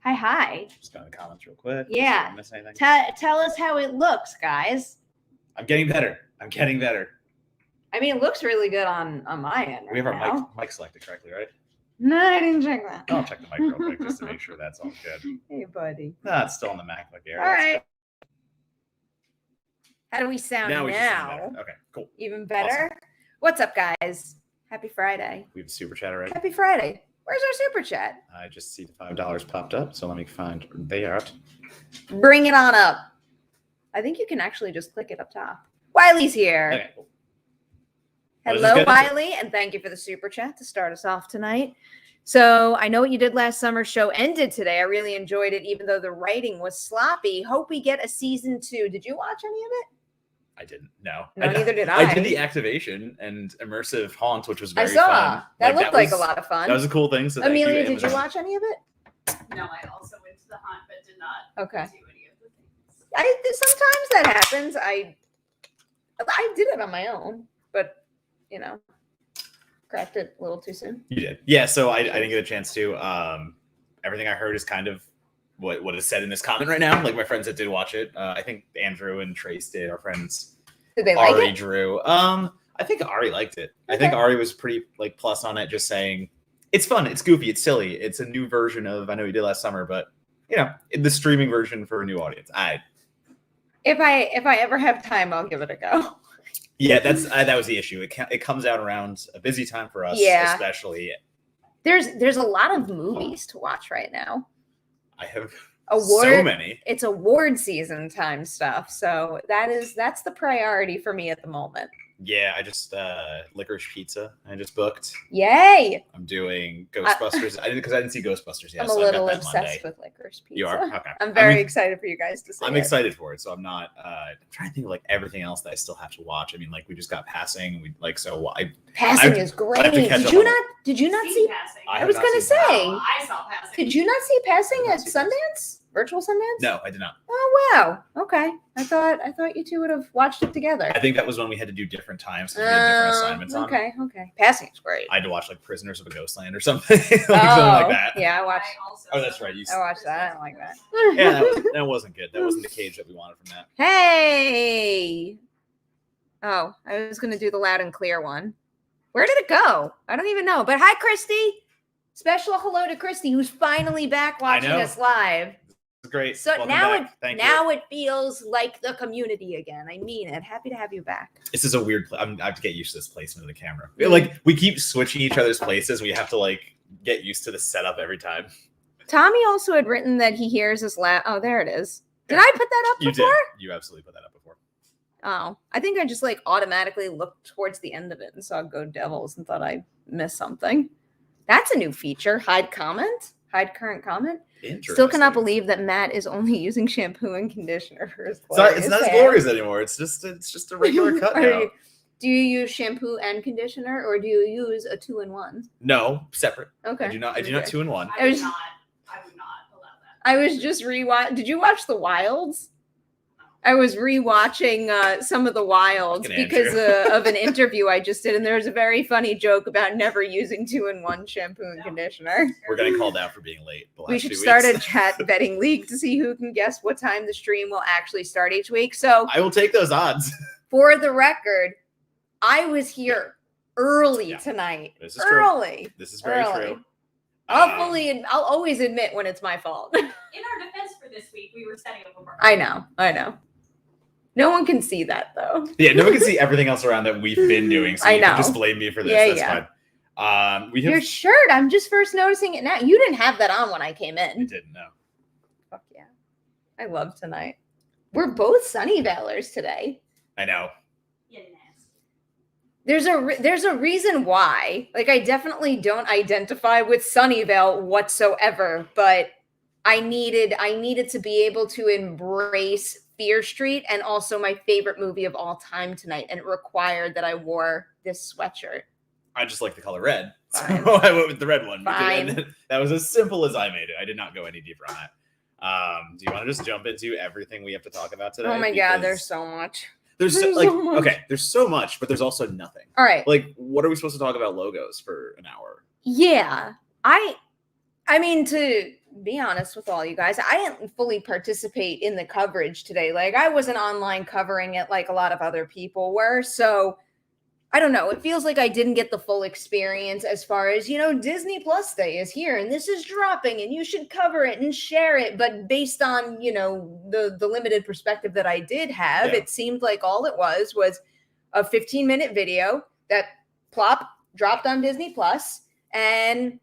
Hi. Just go in the comments real quick. Yeah. Miss anything? Tell us how it looks, guys. I'm getting better. I mean, it looks really good on my end. We have our now. mic selected correctly, right? No, I didn't check that. I'll check the mic real quick just to make sure that's all good. Hey, buddy. No, it's still on the MacBook Air. All right. How do we sound now? We should sound better. Okay, cool. Even better? Awesome. What's up, guys? Happy Friday. We have a super chat already. Happy Friday. Where's our super chat? I just see the $5 popped up, so let me find they are. Bring it on up. I think you can actually just click it up top. Wiley's here. Okay, cool. Hello, Wiley, and thank you for the super chat to start us off tonight. So I know what you did last summer. Show ended today. I really enjoyed it, even though the writing was sloppy. Hope we get a season 2. Did you watch any of it? I didn't. No, neither did I. I did the activation and immersive haunt, which was very fun. I saw. That looked like a lot of fun. That was a cool thing. So Amelia, did you watch any of it? No, I also went to the haunt, but did not do any of the things. Sometimes that happens. I did it on my own, but cracked it a little too soon. You did, yeah. So I didn't get a chance to. Everything I heard is kind of what is said in this comment right now. Like my friends that did watch it, I think Andrew and Trace did. Our friends, did they like Ari, it? Drew. I think Ari liked it. Okay. I think Ari was pretty plus on it, just saying it's fun, it's goofy, it's silly, it's a new version of I know you did last summer, but the streaming version for a new audience. If I ever have time, I'll give it a go. Yeah, that was the issue. It comes out around a busy time for us, especially. There's a lot of movies to watch right now. I have so many. It's award season time stuff, so that's the priority for me at the moment. Yeah, I just Licorice Pizza. I just booked. Yay! I'm doing Ghostbusters. I didn't see Ghostbusters yet. I'm a little obsessed with Licorice Pizza. You are? Okay. I'm very excited for you guys to see I'm excited for it, so I'm not. I'm trying to think of everything else that I still have to watch. I mean, we just got Passing. Passing is great. Did you not see Passing? I was gonna say. I saw Passing. Did you not see Passing at Sundance? Virtual Sundance? No, I did not. Oh wow. Okay. I thought you two would have watched it together. I think that was when we had to do different times because we had different assignments on. Okay. Passing is great. I had to watch Prisoners of a Ghostland or something. Something like that. Yeah, I watched. That's right. I watched that. I don't like that. Yeah, that wasn't good. That wasn't the cage that we wanted from that. Hey. Oh, I was gonna do the loud and clear one. Where did it go? I don't even know. But hi, Christy. Special hello to Christy, who's finally back watching us live. Great. So now it feels like the community again. I mean it. Happy to have you back. This is a weird. I have to get used to this placement of the camera. We keep switching each other's places. We have to get used to the setup every time. Tommy also had written that he hears us laugh. Oh, there it is. Did I put that up before? You did. You absolutely put that up before. Oh, I think I just automatically looked towards the end of it and saw Go Devils and thought I missed something. That's a new feature. Hide current comment. Still cannot believe that Matt is only using shampoo and conditioner for his glorious It's not as glorious anymore. It's just a regular cut now. Do you use shampoo and conditioner, or do you use a 2-in-1? No, separate. Okay. I do not 2-in-1. I would not allow that. I was just Did you watch The Wilds? I was rewatching some of The Wilds because of an interview I just did, and there was a very funny joke about never using 2-in-1 shampoo and conditioner. We're getting called out for being late. We should start a chat betting league to see who can guess what time the stream will actually start each week. So I will take those odds. For the record, I was here early tonight. This is true. This is very true. I'll always admit when it's my fault. In our defense for this week, we were setting up a bar. I know. No one can see that though. Yeah, no one can see everything else around that we've been doing. So you can just blame me for this. That's fine. Your shirt. I'm just first noticing it now. You didn't have that on when I came in. I didn't know. Fuck yeah. I love tonight. We're both Sunnyvalers today. I know. Yeah, nasty. There's a reason why. I definitely don't identify with Sunnyvale whatsoever, but I needed to be able to embrace Fear Street and also my favorite movie of all time tonight, and it required that I wore this sweatshirt. I just like the color red, Fine. so I went with the red one. Fine. That was as simple as I made it. I did not go any deeper on that. Do you want to just jump into everything we have to talk about today? Oh my God, there's so much. There's so much. Okay, there's so much, but there's also nothing. All right. What are we supposed to talk about logos for an hour? Yeah. I mean, to be honest with all you guys. I didn't fully participate in the coverage today. Like, I wasn't online covering it like a lot of other people were. So I don't know. It feels like I didn't get the full experience as far as, Disney Plus Day is here and this is dropping and you should cover it and share it. But based on, the limited perspective that I did have, It seemed like all it was a 15-minute video that plop dropped on Disney Plus, and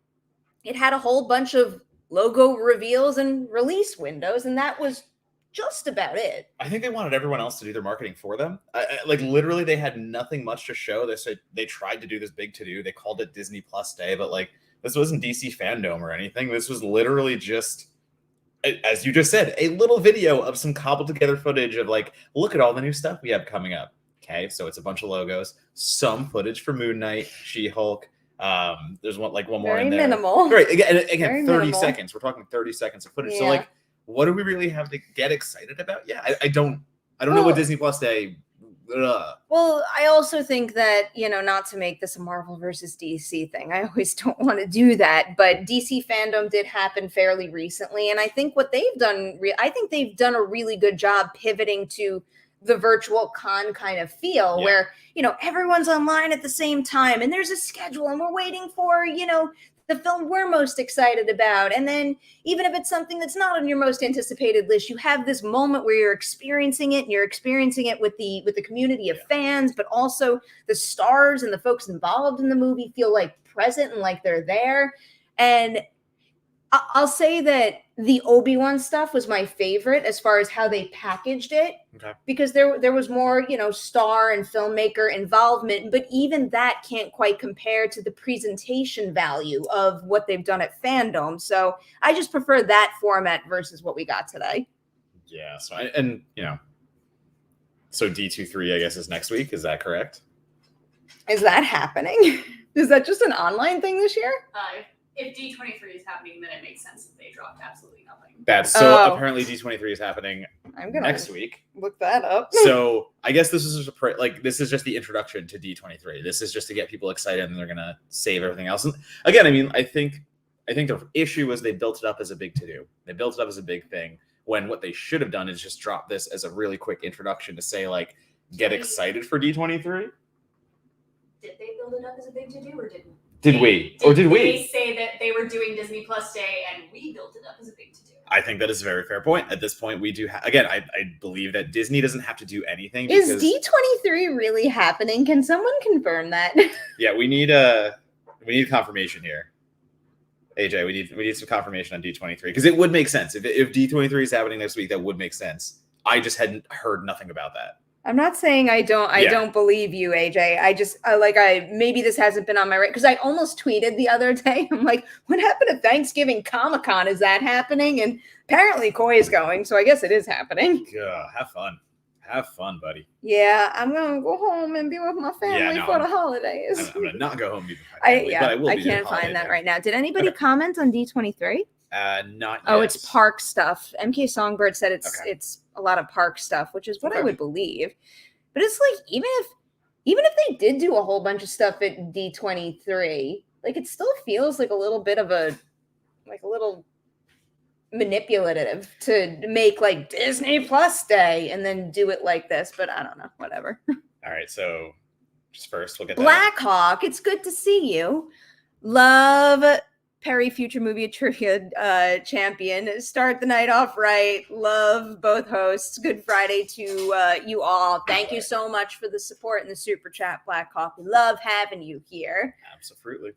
it had a whole bunch of logo reveals and release windows, and that was just about it. I think they wanted everyone else to do their marketing for them. Like, literally, they had nothing much to show. They said they tried to do this big to-do. They called it Disney Plus Day, but like, this wasn't DC Fandom or anything. This was literally just, as you just said, a little video of some cobbled together footage of like, look at all the new stuff we have coming up. Okay, so it's a bunch of logos, some footage for Moon Knight, She-Hulk. There's one more Very in there. minimal. Right, again, 30 minimal. seconds. We're talking 30 seconds of footage. Yeah. So like, what do we really have to get excited about? Yeah, I don't know what Disney Plus Day. Well, I also think that, not to make this a Marvel versus DC thing, I always don't want to do that, but DC Fandom did happen fairly recently, and I think what they've done, I think they've done a really good job pivoting to the virtual con kind of feel where, everyone's online at the same time and there's a schedule and we're waiting for, the film we're most excited about. And then even if it's something that's not on your most anticipated list, you have this moment where you're experiencing it, and you're experiencing it with the community of fans, but also the stars and the folks involved in the movie feel like present and like they're there. And I'll say that the Obi-Wan stuff was my favorite as far as how they packaged it, because there was more, star and filmmaker involvement, but even that can't quite compare to the presentation value of what they've done at Fandom. So I just prefer that format versus what we got today. Yeah. So so D23, I guess, is next week. Is that correct? Is that happening? Is that just an online thing this year? If D23 is happening, then it makes sense that they dropped absolutely nothing. Apparently D23 is happening next week. Look that up. So I guess this is just this is just the introduction to D23. This is just to get people excited, and they're gonna save everything else. And again, I mean, I think the issue was they built it up as a big to-do. They built it up as a big thing, when what they should have done is just drop this as a really quick introduction to say, like, get excited for D23. Did they build it up as a big to-do, or didn't? Did we? Did they say that they were doing Disney Plus Day and we built it up as a big to-do? I think that is a very fair point. At this point, we do again, I believe that Disney doesn't have to do anything. Is D23 really happening? Can someone confirm that? Yeah, we need confirmation here. AJ, we need some confirmation on D23, because it would make sense. If D23 is happening next week, that would make sense. I just hadn't heard nothing about that. I'm not saying I don't believe you, AJ. Maybe this hasn't been on my radar, because I almost tweeted the other day. I'm like, what happened to Thanksgiving Comic-Con? Is that happening? And apparently Koi is going, so I guess it is happening. Yeah, have fun. Have fun, buddy. Yeah, I'm going to go home and be with my family for the holidays. I'm going to not go home and be with my family, but I will be. I can't find that right now. Did anybody comment on D23? Not yet. Oh, it's park stuff. MK Songbird said it's a lot of park stuff, which is what I would believe. But it's like, even if they did do a whole bunch of stuff at D23, like, it still feels like a little bit of a little manipulative to make like Disney Plus Day and then do it like this. But I don't know, whatever. All right, so just first we'll get Black Hawk. It's good to see you. Love Perri, future movie trivia champion. Start the night off right. Love both hosts. Good Friday to you all. Thank you so much for the support and the super chat, Black Hawk. We love having you here. Absolutely.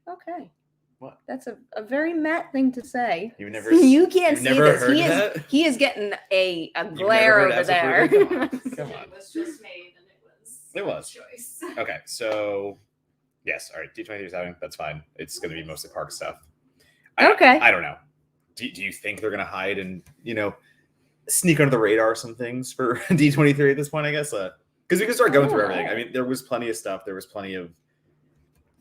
Okay. What? That's a very Matt thing to say. You can't see this. He is getting a glare over there. Come on. It was just made, and it was choice. Okay, so yes, all right. D23 is happening. That's fine. It's going to be mostly park stuff. I don't know. Do you think they're going to hide and sneak under the radar some things for D23 at this point? I guess because we can start going through everything. I mean, there was plenty of stuff. There was plenty of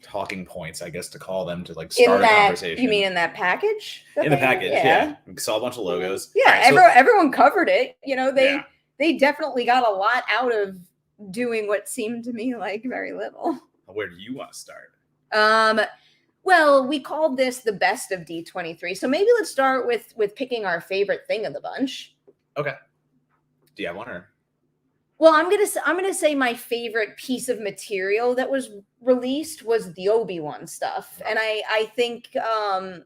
talking points, I guess, to call them to like start a conversation. You mean in that package? In the package, yeah. We saw a bunch of logos. Yeah, right, everyone covered it. They definitely got a lot out of doing what seemed to me like very little. Where do you want to start? Well, we called this the best of D23, so maybe let's start with picking our favorite thing of the bunch. Okay. Do you have one or? Well, I'm gonna say my favorite piece of material that was released was the Obi-Wan stuff, and I think that's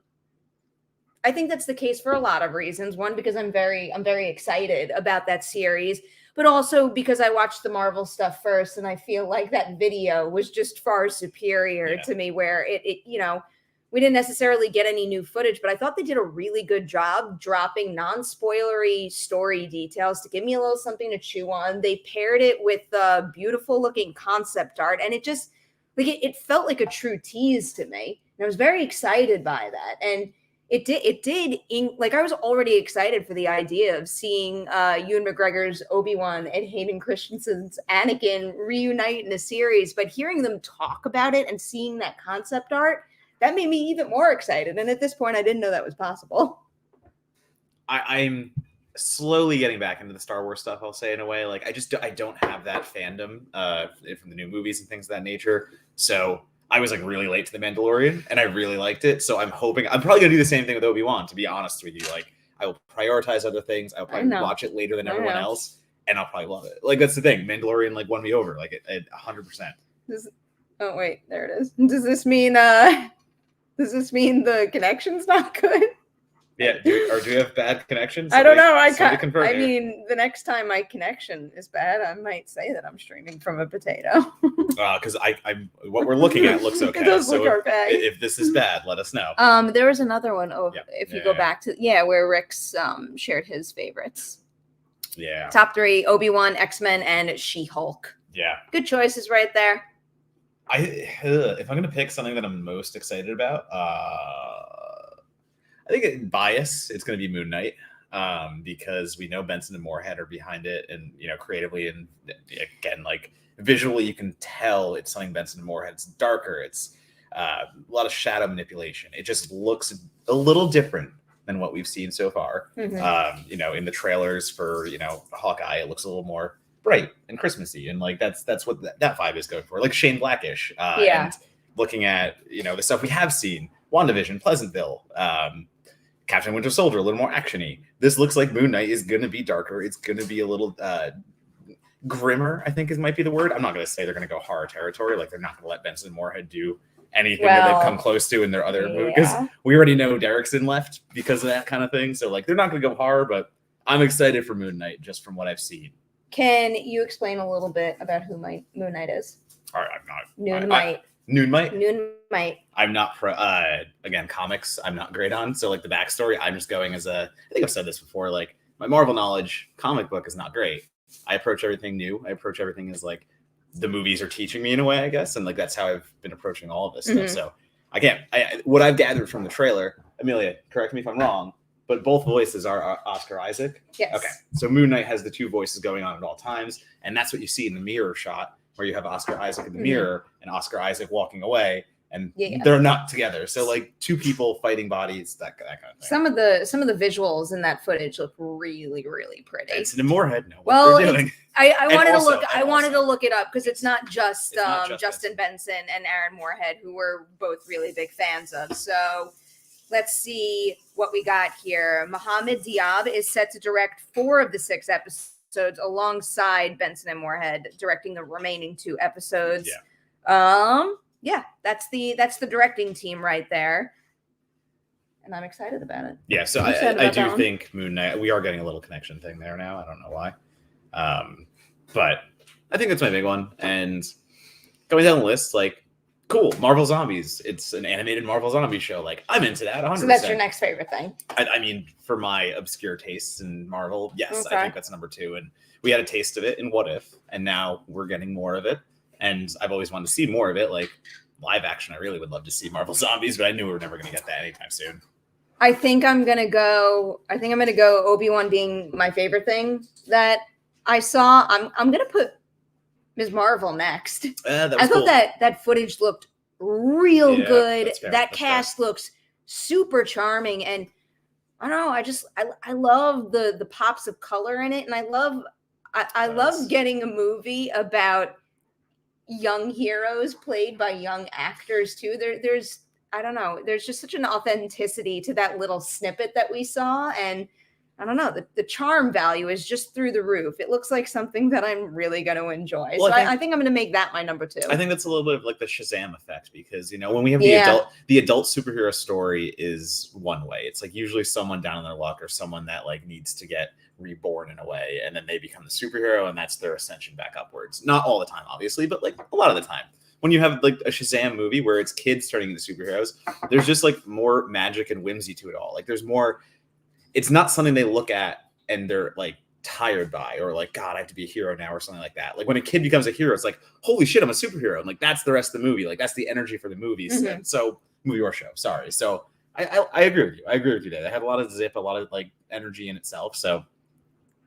the case for a lot of reasons. One, because I'm very excited about that series, but also because I watched the Marvel stuff first, and I feel like that video was just far superior to me. Where it we didn't necessarily get any new footage, but I thought they did a really good job dropping non-spoilery story details to give me a little something to chew on. They paired it with beautiful looking concept art, and it just it felt like a true tease to me. And I was very excited by that. And it did I was already excited for the idea of seeing Ewan McGregor's Obi-Wan and Hayden Christensen's Anakin reunite in a series, but hearing them talk about it and seeing that concept art, that made me even more excited. And at this point, I didn't know that was possible. I'm slowly getting back into the Star Wars stuff, I'll say, in a way. Like, I don't have that fandom from the new movies and things of that nature. So I was like really late to The Mandalorian, and I really liked it. So I'm hoping I'm probably gonna do the same thing with Obi-Wan, to be honest with you. Like, I will prioritize other things. I'll probably watch it later than everyone else, and I'll probably love it. Like, that's the thing. Mandalorian like won me over, like at 100%. Oh wait, there it is. Does this mean the connection's not good? Yeah, do you have bad connections? I don't know. I mean, the next time my connection is bad, I might say that I'm streaming from a potato. Because what we're looking at looks okay. It does look okay. If this is bad, let us know. There was another one. If you go back to where Rick's shared his favorites. Yeah. Top 3: Obi-Wan, X-Men, and She-Hulk. Yeah. Good choices right there. If I'm gonna pick something that I'm most excited about, I think bias, it's going to be Moon Knight, because we know Benson and Moorhead are behind it, and creatively, and again, like visually, you can tell it's something Benson and Moorhead. It's darker. It's a lot of shadow manipulation. It just looks a little different than what we've seen so far. Mm-hmm. In the trailers for Hawkeye, it looks a little more bright and Christmassy, and like that's what that vibe is going for, like Shane Blackish. And looking at the stuff we have seen, WandaVision, Pleasantville. Captain Winter Soldier, a little more actiony. This looks like Moon Knight is going to be darker. It's going to be a little grimmer, I think might be the word. I'm not going to say they're going to go horror territory. Like, they're not going to let Benson and Moorhead do anything that they've come close to in their other movies. Because we already know Derrickson left because of that kind of thing. So, like, they're not going to go horror, but I'm excited for Moon Knight just from what I've seen. Can you explain a little bit about who Moon Knight is? All right, I'm not. Noon Knight. I'm not again, comics I'm not great on, so like the backstory, I'm just going as I think I've said this before, like my Marvel knowledge, comic book is not great. I approach everything new. I approach everything as like the movies are teaching me in a way, I guess, and like that's how I've been approaching all of this stuff. So what I've gathered from the trailer, Amelia, correct me if I'm wrong, but both voices are Oscar Isaac. Yes. Okay, so Moon Knight has the two voices going on at all times, and that's what you see in the mirror shot, where you have Oscar Isaac in the mirror and Oscar Isaac walking away, and they're not together. So like two people fighting bodies, that kind of thing. Some of the visuals in that footage look really, really pretty. Benson and Moorhead know what they're doing. I wanted to look it up because it's not just Justin Benson and Aaron Moorhead, who we're both really big fans of. So let's see what we got here. Mohamed Diab is set to direct 4 of the 6 episodes, alongside Benson and Moorhead directing the remaining 2 episodes. That's the directing team right there, and I'm excited about it. Yeah, so I do think Moon Knight, we are getting a little connection thing there now. I don't know why, but I think that's my big one. And going down the list, like, cool, Marvel Zombies. It's an animated Marvel Zombie show. Like, I'm into that 100%. So that's your next favorite thing? I mean, for my obscure tastes in Marvel, yes, okay. I think that's number 2. And we had a taste of it in What If, and now we're getting more of it. And I've always wanted to see more of it. Like, live action, I really would love to see Marvel Zombies, but I knew we were never going to get that anytime soon. I think I'm gonna go Obi-Wan being my favorite thing that I saw. I'm gonna put Ms. Marvel next. I thought that footage looked real good. That cast looks super charming, and I don't know. I love the pops of color in it, and I love getting a movie about young heroes played by young actors too. I don't know. There's just such an authenticity to that little snippet that we saw. And I don't know, the charm value is just through the roof. It looks like something that I'm really going to enjoy. Well, so I think I'm going to make that my number 2. I think that's a little bit of like the Shazam effect because, when we have the adult superhero story is one way. It's like usually someone down on their luck or someone that like needs to get reborn in a way. And then they become the superhero and that's their ascension back upwards. Not all the time, obviously, but like a lot of the time. When you have like a Shazam movie where it's kids turning into superheroes, there's just like more magic and whimsy to it all. Like there's more. It's not something they look at and they're like tired by or like, God, I have to be a hero now or something like that. Like when a kid becomes a hero, it's like, holy shit, I'm a superhero. And like, that's the rest of the movie. Like that's the energy for the movies. Mm-hmm. So movie or show, sorry. So I agree with you. I agree with you there. They have a lot of zip, a lot of like energy in itself. So.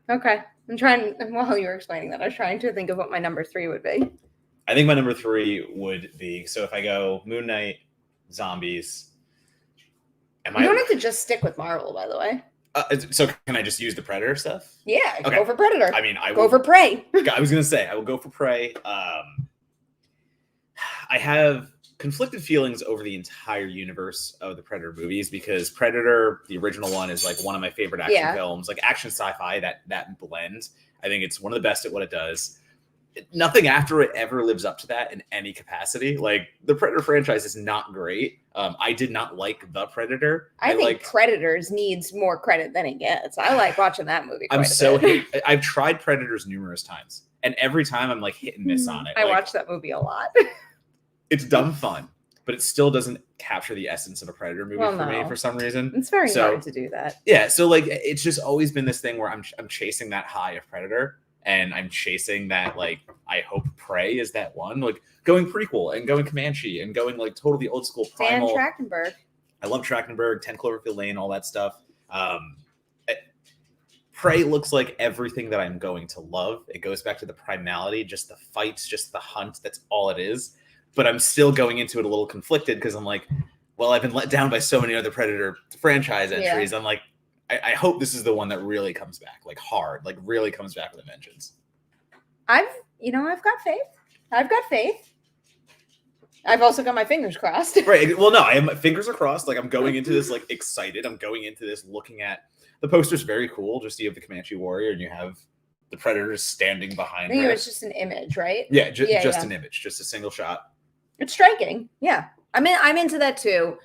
Okay. I'm trying, while you were explaining that, I was trying to think of what my number 3 would be. I think my number 3 would be, so if I go Moon Knight, zombies. You don't have to just stick with Marvel, by the way. So can I just use the Predator stuff? Yeah, okay. Go for Predator. I mean, I will go for Prey. I was gonna say I will go for Prey. I have conflicted feelings over the entire universe of the Predator movies because Predator, the original one, is like one of my favorite action films, like action sci-fi. That blend, I think it's one of the best at what it does. Nothing after it ever lives up to that in any capacity. Like the Predator franchise is not great. I did not like The Predator. I think Predators needs more credit than it gets. I like watching that movie. I've tried Predators numerous times, and every time I'm like hit and miss on it. I watch that movie a lot. It's dumb fun, but it still doesn't capture the essence of a Predator movie for me for some reason. It's very hard to do that. Yeah, so like it's just always been this thing where I'm chasing that high of Predator. And I'm chasing that, like, I hope Prey is that one. Like, going prequel and going Comanche and going, like, totally old school primal. Dan Trachtenberg. I love Trachtenberg, 10 Cloverfield Lane, all that stuff. Prey looks like everything that I'm going to love. It goes back to the primality, just the fights, just the hunt. That's all it is. But I'm still going into it a little conflicted because I'm like, well, I've been let down by so many other Predator franchise entries. Yeah. I'm like, I hope this is the one that really comes back, like hard, like really comes back with a vengeance. I've got faith. I've also got my fingers crossed. Right. Well, no, my fingers are crossed. Like I'm going into this like excited. I'm going into this looking at the poster's very cool. Just you have the Comanche warrior and you have the Predators standing behind her. I think it was just an image, right? Yeah, just an image, just a single shot. It's striking. Yeah. I'm into that too.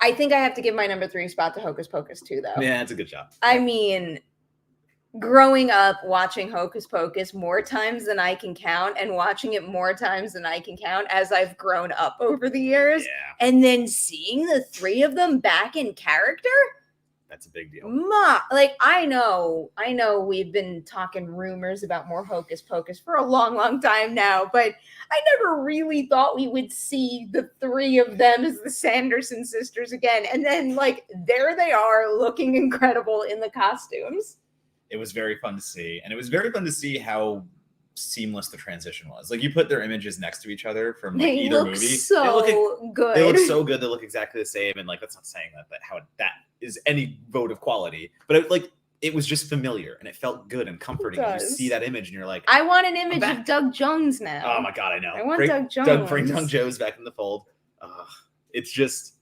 I think I have to give my number 3 spot to Hocus Pocus too, though. Yeah, it's a good job. I mean, growing up watching Hocus Pocus more times than I can count and watching it more times than I can count as I've grown up over the years. Yeah. And then seeing the 3 of them back in character. That's a big deal. Like, I know we've been talking rumors about more Hocus Pocus for a long, long time now, but I never really thought we would see the 3 of them as the Sanderson sisters again. And then, like, there they are looking incredible in the costumes. It was very fun to see. And it was very fun to see how seamless the transition was. Like, you put their images next to each other from like, either movie. Good. They look so good. They look exactly the same. And, like, that's not saying that is any vote of quality. But, it was just familiar. And it felt good and comforting. And you see that image and you're like, I want an image of Doug Jones now. Oh, my God, I know. I want Doug Jones. Bring Doug Jones back in the fold. It's just...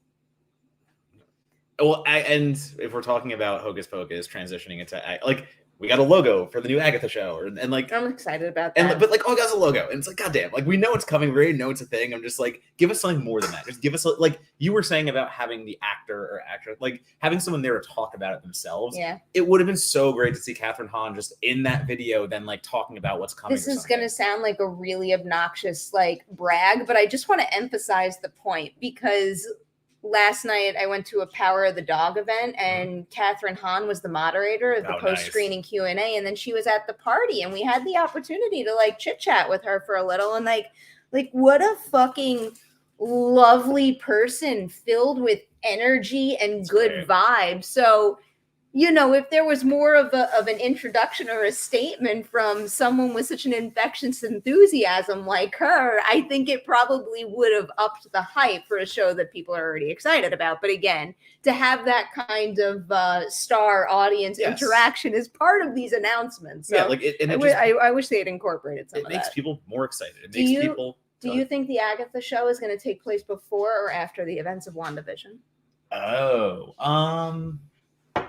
Well, and if we're talking about Hocus Pocus transitioning into like we got a logo for the new Agatha show, and like I'm excited about that. But like, oh, it got a logo, and it's like, goddamn, like we know it's coming, we already know it's a thing. I'm just like, give us something more than that. Just give us like you were saying about having the actor or actress, like having someone there to talk about it themselves. Yeah, it would have been so great to see Kathryn Hahn just in that video, then like talking about what's coming. This is gonna sound like a really obnoxious like brag, but I just want to emphasize the point because last night I went to a Power of the Dog event and Kathryn Hahn was the moderator of the post-screening Q&A, and then she was at the party and we had the opportunity to like chit chat with her for a little, and like what a fucking lovely person filled with energy and good vibes. So, you know, if there was more of an introduction or a statement from someone with such an infectious enthusiasm like her, I think it probably would have upped the hype for a show that people are already excited about. But again, to have that kind of star audience interaction is part of these announcements. So yeah, like I wish they had incorporated some of that. It makes people more excited. It makes people Do you think the Agatha show is going to take place before or after the events of WandaVision? Oh, I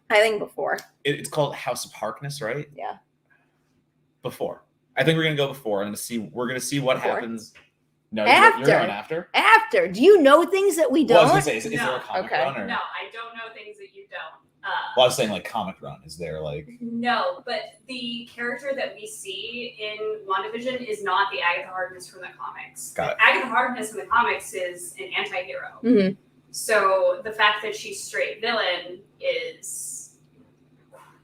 think before. It's called House of Harkness, right? Yeah. Before. I think we're gonna go before and we're gonna see what happens. No, after. You're going after? After. Do you know things that we don't? Well, I was gonna say, is there a comic run? Or? No, I don't know things that you don't. Well, I was saying like comic run. Is there like? No, but the character that we see in WandaVision is not the Agatha Harkness from the comics. Got it. Agatha Harkness in the comics is an anti-hero. Mm-hmm. So the fact that she's straight villain is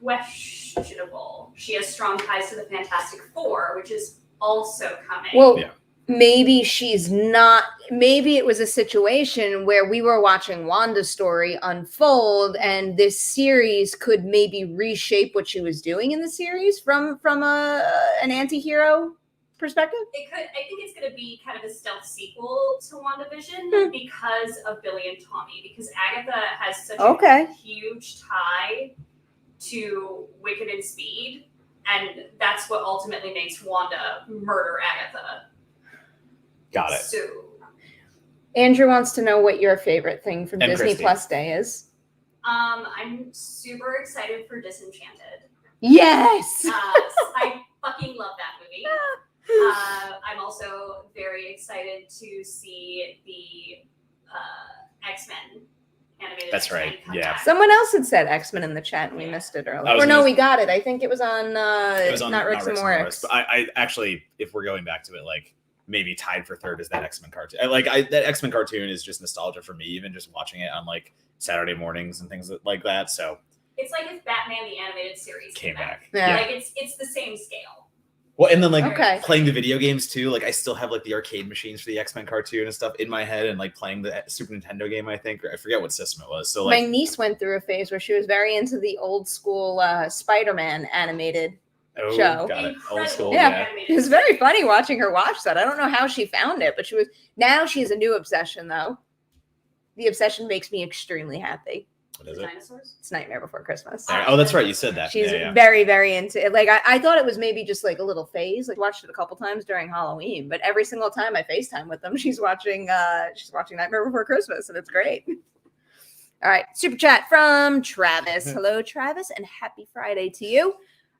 questionable. She has strong ties to the Fantastic Four, which is also coming. Well, maybe she's not. Maybe it was a situation where we were watching Wanda's story unfold, and this series could maybe reshape what she was doing in the series from an anti-hero perspective. It could. I think it's going to be kind of a stealth sequel to WandaVision because of Billy and Tommy. Because Agatha has such a huge tie to Wicked and Speed, and that's what ultimately makes Wanda murder Agatha. Got it. So, Andrew wants to know what your favorite thing from Disney Christy. Plus Day is. I'm super excited for Disenchanted. Yes. I fucking love that movie. I'm also very excited to see the X-Men animated. That's X-Men right. come Yeah. back. Someone else had said X-Men in the chat and we missed it earlier. Or no, we got it. I think it was on not Ricks and Morris. But I actually, if we're going back to it, like maybe tied for third is that X-Men cartoon. That X-Men cartoon is just nostalgia for me, even just watching it on like Saturday mornings and things like that. So it's like if Batman the animated series came back. Yeah. Like it's the same scale. Well, and then like playing the video games too. Like I still have like the arcade machines for the X-Men cartoon and stuff in my head, and like playing the Super Nintendo game. I think, or I forget what system it was. So like my niece went through a phase where she was very into the old school Spider-Man animated show. Got it. Old school. Yeah. It was very funny watching her watch that. I don't know how she found it, but now she has a new obsession though. The obsession makes me extremely happy. What is it? Dinosaurs? It's Nightmare Before Christmas. Oh, that's right. You said that. She's very, very into it. Like I thought it was maybe just like a little phase. Like watched it a couple times during Halloween, but every single time I FaceTime with them, she's watching Nightmare Before Christmas, and it's great. All right, super chat from Travis. Hello, Travis, and happy Friday to you.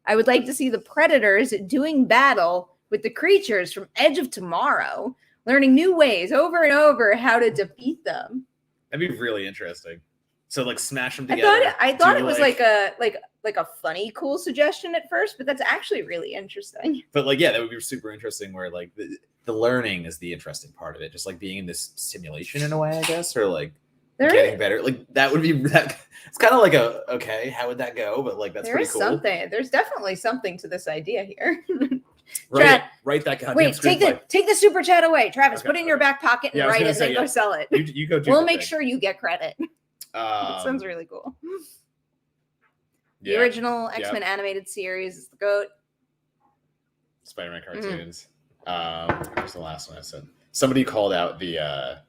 I would like to see the Predators doing battle with the creatures from Edge of Tomorrow, learning new ways over and over how to defeat them. That'd be really interesting. So like smash them together. I thought it was like a funny, cool suggestion at first, but that's actually really interesting. But like, yeah, that would be super interesting. Where like the learning is the interesting part of it, just like being in this simulation in a way, I guess, or like getting better. Like that would be that. It's kind of like how would that go? But like that's pretty cool. There's definitely something to this idea here. Write that goddamn Wait, take the super chat away, Travis. Put it in your back pocket and write it, and then go sell it. You go. We'll make sure you get credit. It sounds really cool. The original X-Men animated series is the GOAT. Spider-Man cartoons. What's the last one I said? Somebody called out the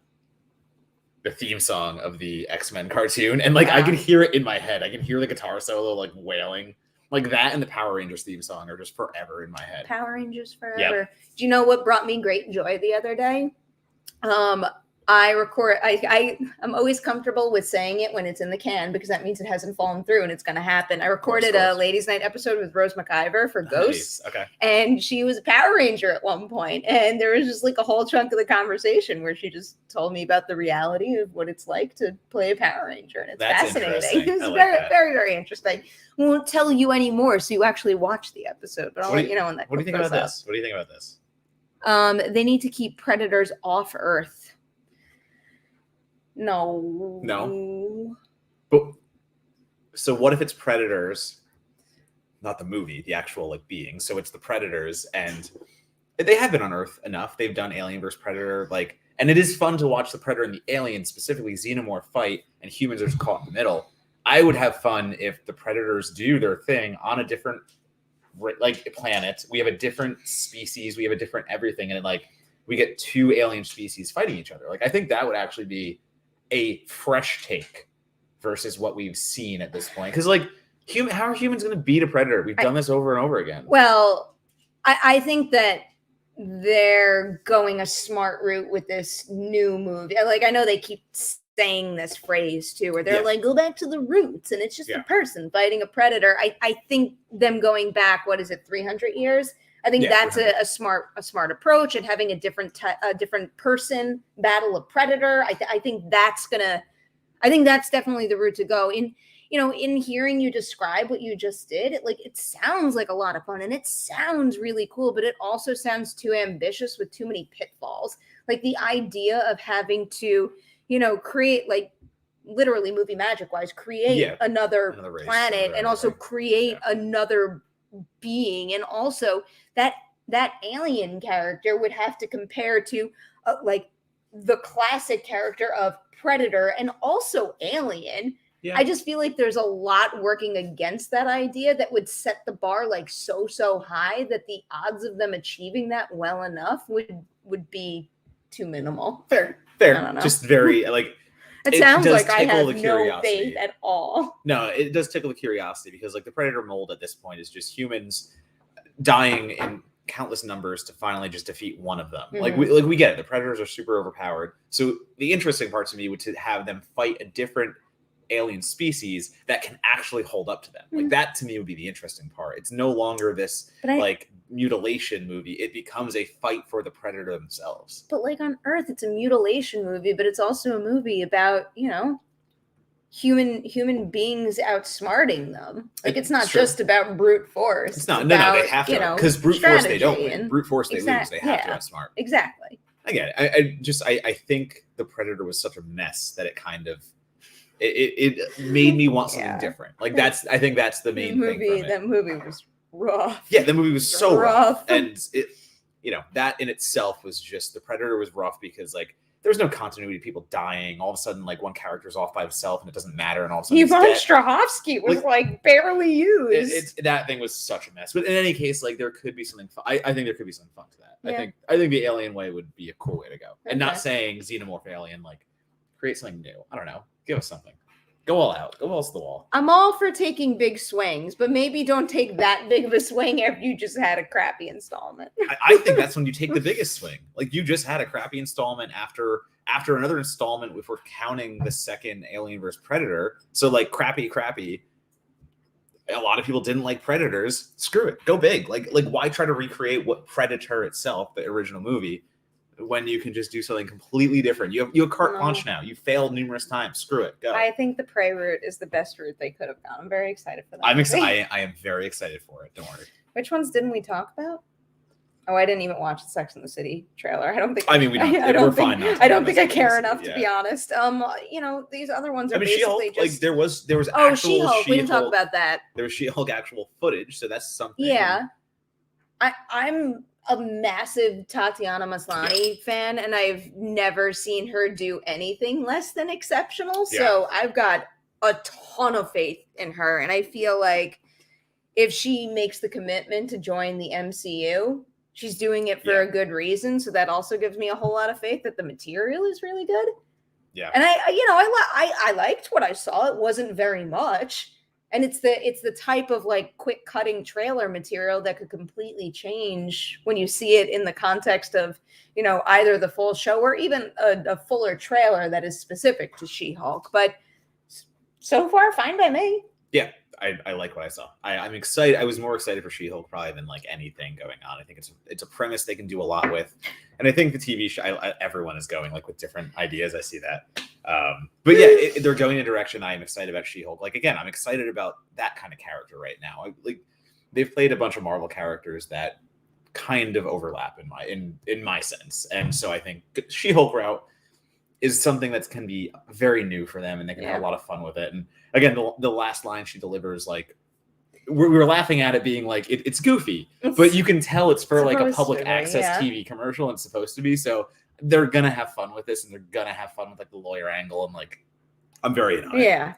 theme song of the X-Men cartoon, and like I could hear it in my head. I can hear the guitar solo like wailing. Like that and the Power Rangers theme song are just forever in my head. Power Rangers forever. Yep. Do you know what brought me great joy the other day? I'm always comfortable with saying it when it's in the can because that means it hasn't fallen through and it's going to happen. I recorded a Ladies' Night episode with Rose McIver for Ghosts. Okay. And she was a Power Ranger at one point. And there was just like a whole chunk of the conversation where she just told me about the reality of what it's like to play a Power Ranger. And it's fascinating. It's very, very, very interesting. I won't tell you any more so you actually watch the episode, but I'll let you know when that What do you think about this? What do you think about this? They need to keep predators off Earth. No. But so what if it's predators, not the movie, the actual like being? So it's the predators, and they have been on Earth enough. They've done Alien vs Predator, like, and it is fun to watch the Predator and the Alien, specifically Xenomorph, fight, and humans are just caught in the middle. I would have fun if the predators do their thing on a different like planet. We have a different species, we have a different everything, and like we get two alien species fighting each other. Like I think that would actually be a fresh take versus what we've seen at this point. Because like how are humans going to beat a predator? We've done this over and over again. Well, I think that they're going a smart route with this new movie. Like, I know they keep saying this phrase too, where they're like, go back to the roots, and it's just a person fighting a predator. I think them going back, what is it, 300 years? I think that's a smart approach, and having a different person battle a predator. I think that's definitely the route to go. In hearing you describe what you just did, it sounds like a lot of fun, and it sounds really cool, but it also sounds too ambitious with too many pitfalls. Like the idea of having to, create, like, literally movie magic wise, create another planet, and also create another being, and also that alien character would have to compare to like the classic character of Predator and also Alien. I just feel like there's a lot working against that idea that would set the bar like so high that the odds of them achieving that well enough would be too minimal. Fair. I don't know. Just very like it sounds like I have no faith at all. No, it does tickle the curiosity, because like the Predator mold at this point is just humans dying in countless numbers to finally just defeat one of them. Mm-hmm. We get it. The Predators are super overpowered. So the interesting part to me would to have them fight a different alien species that can actually hold up to them. Like that to me would be the interesting part. It's no longer this like mutilation movie. It becomes a fight for the Predator themselves. But like on Earth, it's a mutilation movie, but it's also a movie about, human beings outsmarting them. Like it's not just about brute force. It's not. No, they have to, because brute force they don't win. Brute force they lose. They have to outsmart. Exactly. I get it. I think the Predator was such a mess that it kind of it made me want something different. Like I think that's the main thing. That movie was rough. Yeah, the movie was so rough, and it, that in itself was just, the Predator was rough because like there was no continuity, people dying. All of a sudden, like one character's off by himself and it doesn't matter, and all of a sudden Yvonne Strahovski was like barely used. That thing was such a mess. But in any case, like there could be something fun. I think there could be something fun to that. Yeah. I think the alien way would be a cool way to go. Okay. And not saying xenomorph alien, like create something new. I don't know. Give us something. Go all out. Go balls to the wall. I'm all for taking big swings, but maybe don't take that big of a swing after you just had a crappy installment. I think that's when you take the biggest swing. Like you just had a crappy installment after another installment, if we're counting the second Alien vs. Predator. So like crappy. A lot of people didn't like Predators. Screw it. Go big. Like why try to recreate what Predator itself, the original movie, when you can just do something completely different? You have carte blanche now. You failed numerous times. Screw it. Go. I think the Prey route is the best route they could have gone. I'm very excited for that. I'm excited. I am very excited for it. Don't worry. Which ones didn't we talk about? Oh, I didn't even watch the Sex and the City trailer. I don't think. I mean, we don't. We're fine. I don't think I care enough, to be honest. These other ones are basically She-Hulk, just like there was actual She-Hulk. We didn't talk about that. There was She-Hulk actual footage, so that's something. Yeah, I'm a massive Tatiana Maslany fan, and I've never seen her do anything less than exceptional. Yeah. So I've got a ton of faith in her, and I feel like if she makes the commitment to join the MCU, she's doing it for a good reason. So that also gives me a whole lot of faith that the material is really good. Yeah. And I liked what I saw. It wasn't very much. And it's the type of like quick cutting trailer material that could completely change when you see it in the context of, either the full show or even a fuller trailer that is specific to She-Hulk. But so far, fine by me. Yeah. I like what I saw. I'm excited. I was more excited for She-Hulk probably than like anything going on. I think it's a premise they can do a lot with, and I think the TV show everyone is going like with different ideas. I see that, but yeah, they're going in a direction. I am excited about She-Hulk. Like again, I'm excited about that kind of character right now. They've played a bunch of Marvel characters that kind of overlap in my sense, and so I think She-Hulk route is something that can be very new for them, and they can have a lot of fun with it. And again, the last line she delivers, like we were laughing at it being like it's goofy, but you can tell it's for like a public access TV commercial, and it's supposed to be. So they're gonna have fun with this, and they're gonna have fun with like the lawyer angle, and like I'm very annoyed. Yeah.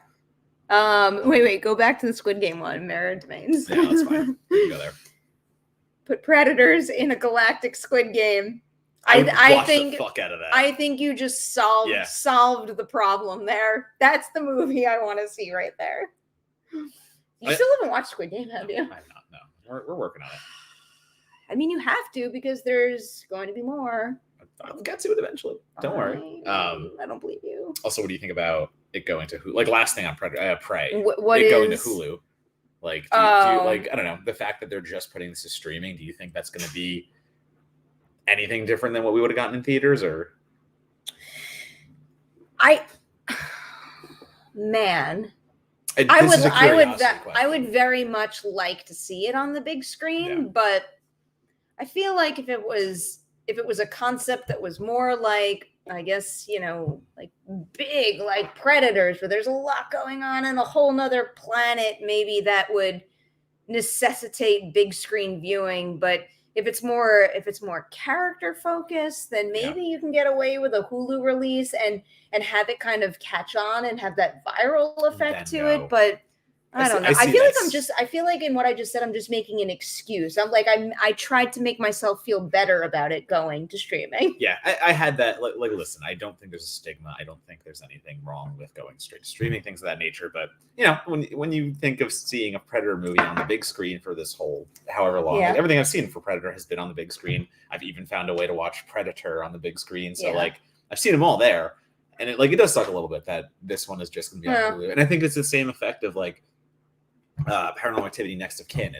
Wait, go back to the Squid Game one, Mirror Domains. Yeah, that's fine. You can go there. Put Predators in a galactic Squid Game. I think the fuck out of that. I think you just solved the problem there. That's the movie I want to see right there. You still haven't watched Squid Game, have you? I've not. No, we're working on it. I mean, you have to because there's going to be more. I'll get to it eventually. Don't worry. I don't believe you. Also, what do you think about it going to Hulu? Like last thing on Prey, What it is going to Hulu? Like, do you like? I don't know. The fact that they're just putting this to streaming. Do you think that's going to be anything different than what we would have gotten in theaters? Or man. I would very much like to see it on the big screen, but I feel like if it was a concept that was more like, I guess, like big, like Predators, where there's a lot going on in a whole nother planet, maybe that would necessitate big screen viewing. But if it's more character focused, then maybe you can get away with a Hulu release and have it kind of catch on and have that viral effect to it. But I don't know. I feel like in what I just said, I'm just making an excuse. I tried to make myself feel better about it going to streaming. Yeah, I had that. Like, listen, I don't think there's a stigma. I don't think there's anything wrong with going straight to streaming, things of that nature. But when you think of seeing a Predator movie on the big screen for this whole however long, like, everything I've seen for Predator has been on the big screen. I've even found a way to watch Predator on the big screen. So like I've seen them all there, and it does suck a little bit that this one is just going to be on Hulu. And I think it's the same effect of like Paranormal Activity Next of Kin.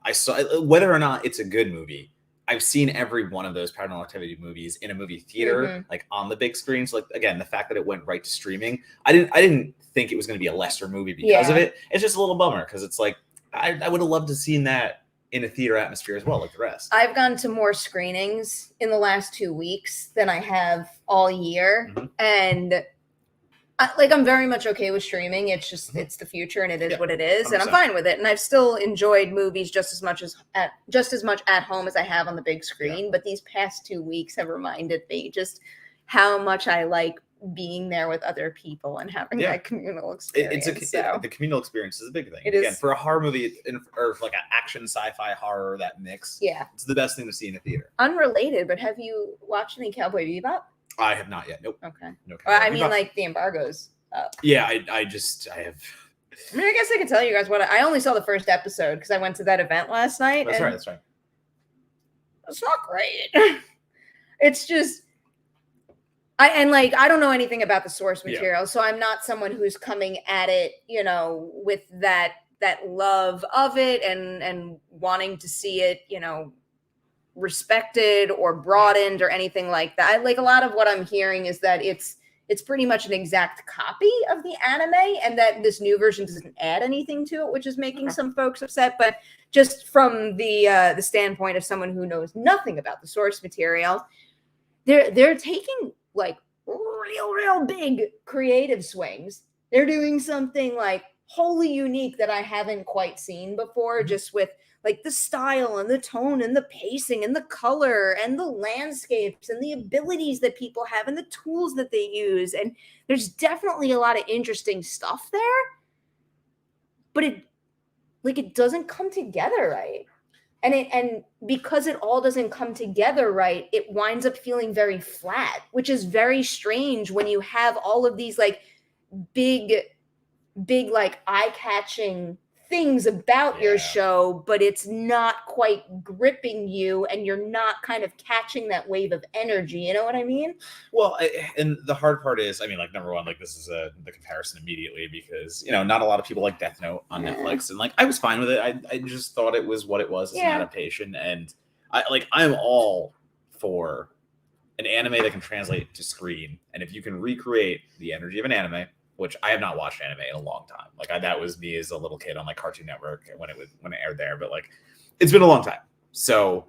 I saw whether or not it's a good movie. I've seen every one of those Paranormal Activity movies in a movie theater, like on the big screen. So like again, the fact that it went right to streaming, I didn't think it was going to be a lesser movie because of it. It's just a little bummer because it's like I would have loved to seen that in a theater atmosphere as well, like the rest. I've gone to more screenings in the last 2 weeks than I have all year, and I'm very much okay with streaming. It's just it's the future, and it is what it is, 100%. And I'm fine with it. And I've still enjoyed movies just as much at home as I have on the big screen. But these past 2 weeks have reminded me just how much I like being there with other people and having that communal experience. The communal experience is a big thing. Again, for a horror movie or like an action sci-fi horror, that mix, it's the best thing to see in a theater. Unrelated, but have you watched any Cowboy Bebop? I have not yet. Nope. Okay. No. Well, I mean, like the embargo's up. Yeah, I have. I mean, I guess I could tell you guys I only saw the first episode because I went to that event last night. That's right. It's not great. It's just. I don't know anything about the source material, so I'm not someone who's coming at it, with that love of it and wanting to see it, respected or broadened or anything like that. Like a lot of what I'm hearing is that it's pretty much an exact copy of the anime, and that this new version doesn't add anything to it, which is making some folks upset. But just from the standpoint of someone who knows nothing about the source material, they're taking like real big creative swings. They're doing something like wholly unique that I haven't quite seen before, just with like the style and the tone and the pacing and the color and the landscapes and the abilities that people have and the tools that they use. And there's definitely a lot of interesting stuff there, but it doesn't come together right. And because it all doesn't come together right, it winds up feeling very flat, which is very strange when you have all of these like big like eye-catching things about your show, but it's not quite gripping you and you're not kind of catching that wave of energy. You know what I mean? Well, and the hard part is, I mean, like, number one, like, this is the comparison immediately because, not a lot of people like Death Note on Netflix, and like I was fine with it. I just thought it was what it was as an adaptation, and I'm all for an anime that can translate to screen, and if you can recreate the energy of an anime, which I have not watched anime in a long time. Like that was me as a little kid on like Cartoon Network when it aired there, but like it's been a long time. So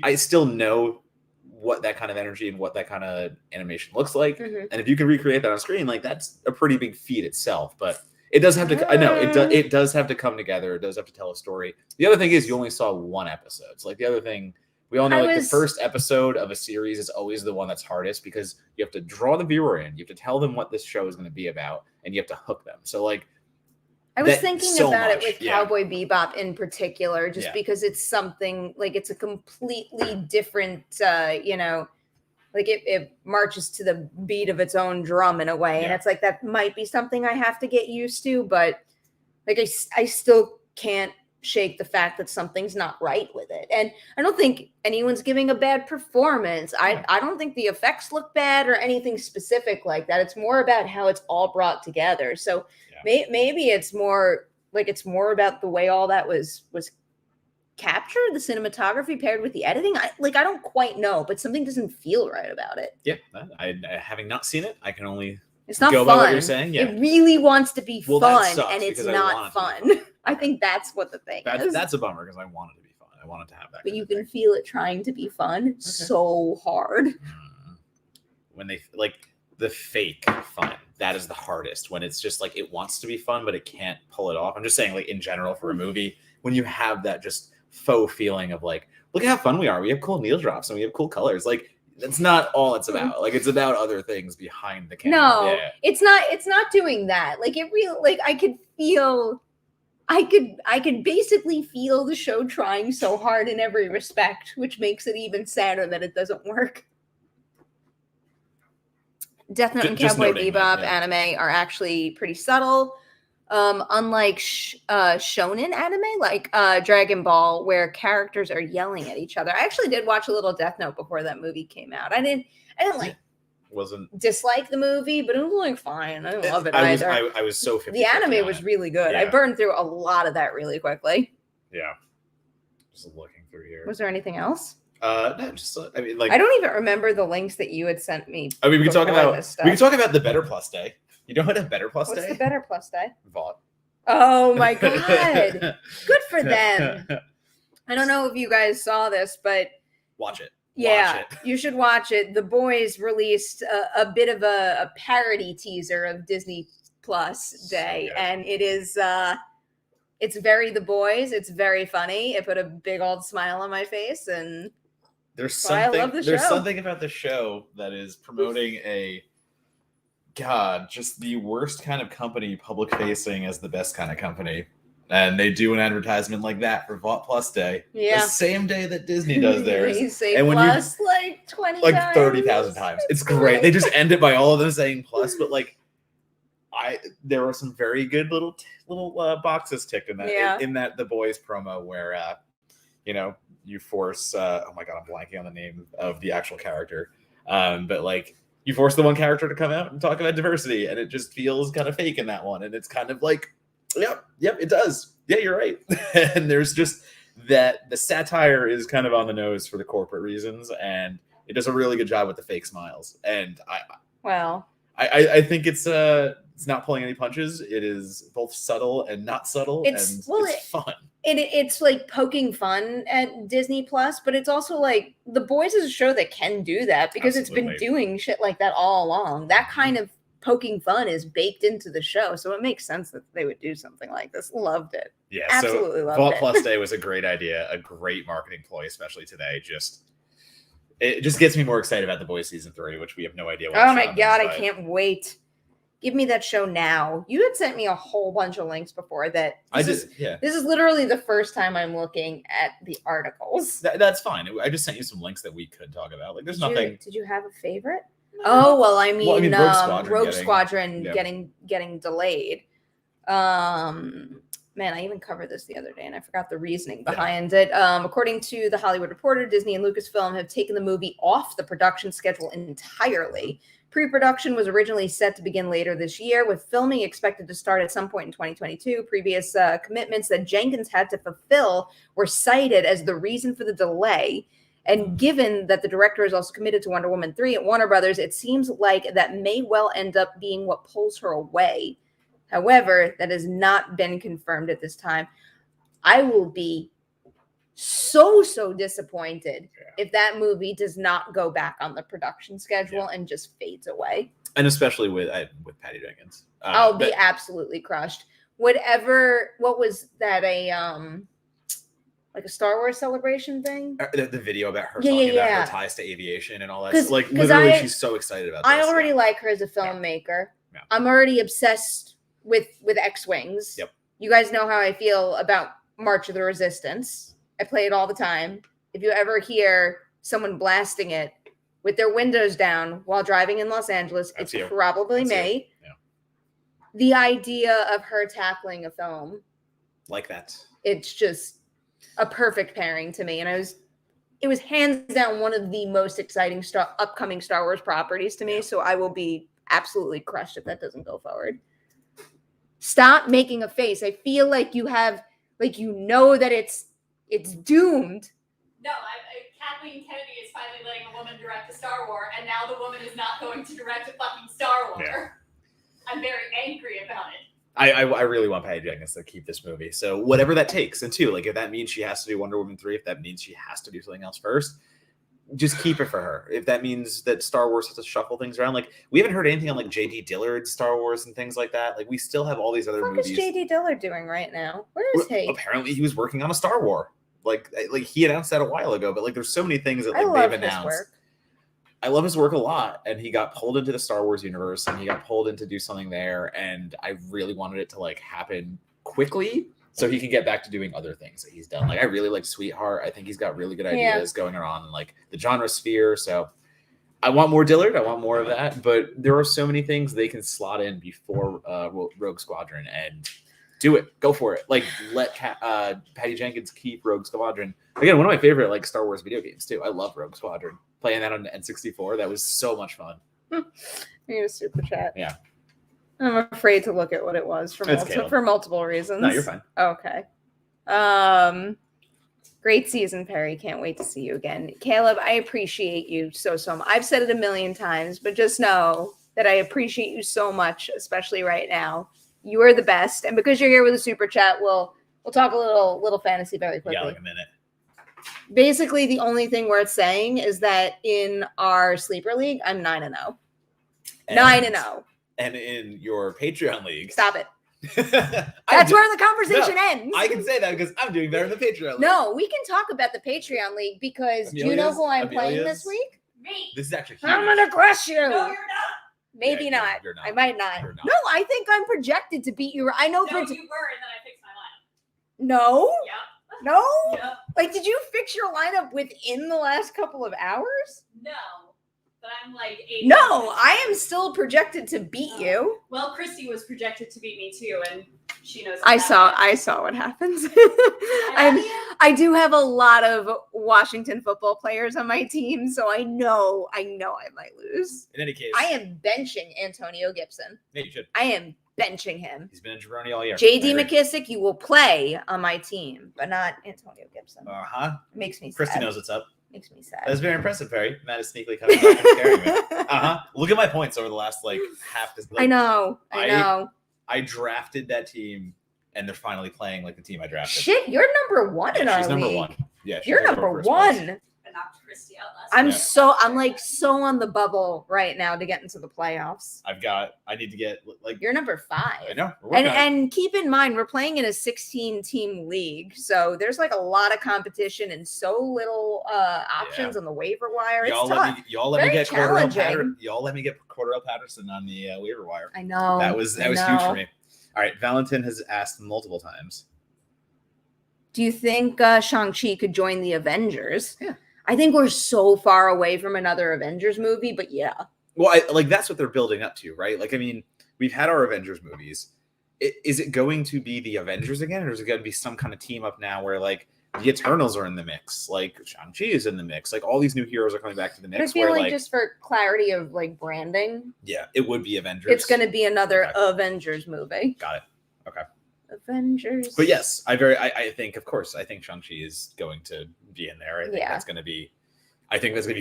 I still know what that kind of energy and what that kind of animation looks like, and if you can recreate that on screen, like that's a pretty big feat itself. But it does have to. I know it does have to come together. It does have to tell a story. The other thing is you only saw one episode. So like the other thing. We all know the first episode of a series is always the one that's hardest because you have to draw the viewer in. You have to tell them what this show is going to be about, and you have to hook them. So, like, I was thinking about it with Cowboy Bebop in particular, just because it's something like it's a completely different, like it marches to the beat of its own drum in a way, and it's like that might be something I have to get used to, but like I still can't shake the fact that something's not right with it. And I don't think anyone's giving a bad performance. I don't think the effects look bad or anything specific like that. It's more about how it's all brought together. So maybe it's more about the way all that was captured, the cinematography paired with the editing. I don't quite know, but something doesn't feel right about it. Yeah, I having not seen it, I can only it's not go fun. by what you're saying. Yeah. It really wants to be fun, and it's not it fun. I think that's what the thing is. That's a bummer because I want it to be fun. I want it to have that. But you can feel it trying to be fun so hard. When they the fake fun, that is the hardest. When it's just like it wants to be fun, but it can't pull it off. I'm just saying, like in general for a movie, when you have that just faux feeling of like, look at how fun we are. We have cool needle drops and we have cool colors. Like that's not all it's about. Like it's about other things behind the camera. No, it's not doing that. Like it really, like I could basically feel the show trying so hard in every respect, which makes it even sadder that it doesn't work. Death Note and Cowboy Bebop anime are actually pretty subtle. Unlike shonen anime, like Dragon Ball, where characters are yelling at each other. I actually did watch a little Death Note before that movie came out. I didn't dislike the movie, but it was like fine. I didn't love it either. I was so 50. The anime was really good. I burned through a lot of that really quickly. Yeah. Just looking through here. Was there anything else? No, just I mean, like I don't even remember the links that you had sent me. I mean, we can talk about the Better Plus Day. You know what a Better Plus Day? What's the Better Plus Day? Vought. Oh my god. Good for them. I don't know if you guys saw this, but watch it. Yeah, you should watch it. The Boys released a bit of a parody teaser of Disney Plus Day, and it is it's very The Boys. It's very funny. It put a big old smile on my face, and there's something about the show that is promoting just the worst kind of company public facing as the best kind of company. And they do an advertisement like that for Vought Plus Day. Yeah. The same day that Disney does theirs. You say plus like 20 like times. 30,000 times. It's great. They just end it by all of them saying plus, but like there were some very good little boxes ticked in that The Boys promo where you force oh my god, I'm blanking on the name of the actual character. But like you force the one character to come out and talk about diversity, and it just feels kind of fake in that one. And it's kind of like Yep, it does. Yeah, you're right. And there's just that the satire is kind of on the nose for the corporate reasons, and it does a really good job with the fake smiles. And I think it's not pulling any punches. It is both subtle and not subtle, it's fun. It's like poking fun at Disney Plus, but it's also like The Boys is a show that can do that because it's been doing shit like that all along. That kind of poking fun is baked into the show, so it makes sense that they would do something like this. Loved it. Yeah, absolutely loved Vought it. Plus Day was a great idea, a great marketing ploy, especially today. It just gets me more excited about The Boys season 3, which we have no idea. Oh my god, I can't wait! Give me that show now. You had sent me a whole bunch of links before that. This is literally the first time I'm looking at the articles. That's fine. I just sent you some links that we could talk about. Like, there's nothing. Did you have a favorite? Oh well, I mean Rogue Squadron getting delayed. Man, I even covered this the other day, and I forgot the reasoning behind it. According to the Hollywood Reporter, Disney and Lucasfilm have taken the movie off the production schedule entirely. Pre-production was originally set to begin later this year, with filming expected to start at some point in 2022. Previous commitments that Jenkins had to fulfill were cited as the reason for the delay. And given that the director is also committed to Wonder Woman 3 at Warner Brothers, it seems like that may well end up being what pulls her away. However, that has not been confirmed at this time. I will be so disappointed if that movie does not go back on the production schedule and just fades away. And especially with Patty Jenkins. I'll be absolutely crushed. What was that, like a Star Wars celebration thing? The video about her talking about her ties to aviation and all that. Like, literally, she's so excited about this. I already like her as a filmmaker. Yeah. I'm already obsessed with X-Wings. Yep. You guys know how I feel about March of the Resistance. I play it all the time. If you ever hear someone blasting it with their windows down while driving in Los Angeles, it's probably me. Yeah. The idea of her tackling a film Like that. It's just a perfect pairing to me. And it was hands down one of the most exciting upcoming Star Wars properties to me. So I will be absolutely crushed if that doesn't go forward. Stop making a face. I feel like you have, like, you know that it's doomed. No, Kathleen Kennedy is finally letting a woman direct a Star Wars, and now the woman is not going to direct a fucking Star Wars. Yeah. I'm very angry about it. I really want Patty Jenkins to keep this movie. So whatever that takes, and too, like if that means she has to do Wonder Woman 3, if that means she has to do something else first, just keep it for her. If that means that Star Wars has to shuffle things around, like we haven't heard anything on like J.D. Dillard's Star Wars and things like that. Like we still have all these other movies. What is J.D. Dillard doing right now? Where is he? Apparently he was working on a Star Wars. Like he announced that a while ago, but like there's so many things that like they've announced. I love his work a lot, and he got pulled into the Star Wars universe, and he got pulled in to do something there, and I really wanted it to like happen quickly so he can get back to doing other things that he's done. Like I really like Sweetheart. I think he's got really good ideas going on in like the genre sphere. So I want more Dillard. I want more of that, but there are so many things they can slot in before Rogue Squadron, and do it. Go for it. Like let Patty Jenkins keep Rogue Squadron. Again, one of my favorite like Star Wars video games too. I love Rogue Squadron. Playing that on the N64, that was so much fun. Need a super chat. Yeah. I'm afraid to look at what it was for multiple reasons. No, you're fine. Okay. Great season, Perri. Can't wait to see you again. Caleb, I appreciate you so much. I've said it a million times, but just know that I appreciate you so much, especially right now. You are the best. And because you're here with a super chat, we'll talk a little fantasy very quickly. Yeah, like a minute. Basically, the only thing worth saying is that in our sleeper league, I'm 9-0. 9-0. And in your Patreon league, stop it. That's where the conversation ends. I can say that because I'm doing better in the Patreon league. No, we can talk about the Patreon league because do you know who I'm playing this week? Me. This is actually huge. I'm gonna crush you. No, you're not. Maybe not. You're not. I might not. You're not. No, I think I'm projected to beat you. I know. No, you were, and then I fixed my lineup. No. Yep. No? Yep. Like, did you fix your lineup within the last couple of hours? No. But I'm like 80. No, I am still projected to beat you. Well, Christy was projected to beat me too, and she knows. I saw what happens. I do have a lot of Washington football players on my team, so I know I might lose. In any case, I am benching Antonio Gibson. Yeah, you should. I am benching him. He's been in Jabroni all year. J.D. McKissick, you will play on my team, but not Antonio Gibson. Makes me sad. Christy knows what's up. Makes me sad. That's very impressive, Perri. Matt is sneakily coming back and scaring me. Look at my points over the last half. I know. I drafted that team, and they're finally playing like the team I drafted. Shit, you're number one in our league. She's number one. Yeah, you're number one. I knocked Christy out last I'm like so on the bubble right now to get into the playoffs. I need to get like. You're number 5. I know. And keep in mind, we're playing in a 16-team league, so there's like a lot of competition and so little options on the waiver wire. It's tough. Y'all let me get Cordell Patterson on the waiver wire. I know. That was huge for me. All right, Valentin has asked multiple times. Do you think Shang-Chi could join the Avengers? Yeah. I think we're so far away from another Avengers movie, but yeah. Well, that's what they're building up to, right? Like, I mean, we've had our Avengers movies. Is it going to be the Avengers again, or is it going to be some kind of team up now where, like, the Eternals are in the mix, like Shang-Chi is in the mix, like all these new heroes are coming back to the mix? I feel like just for clarity of like branding, yeah, it would be Avengers. It's going to be another Avengers movie. Got it. Okay. Avengers. But yes, I think, of course, I think Shang-Chi is going to be in there. I think that's going to be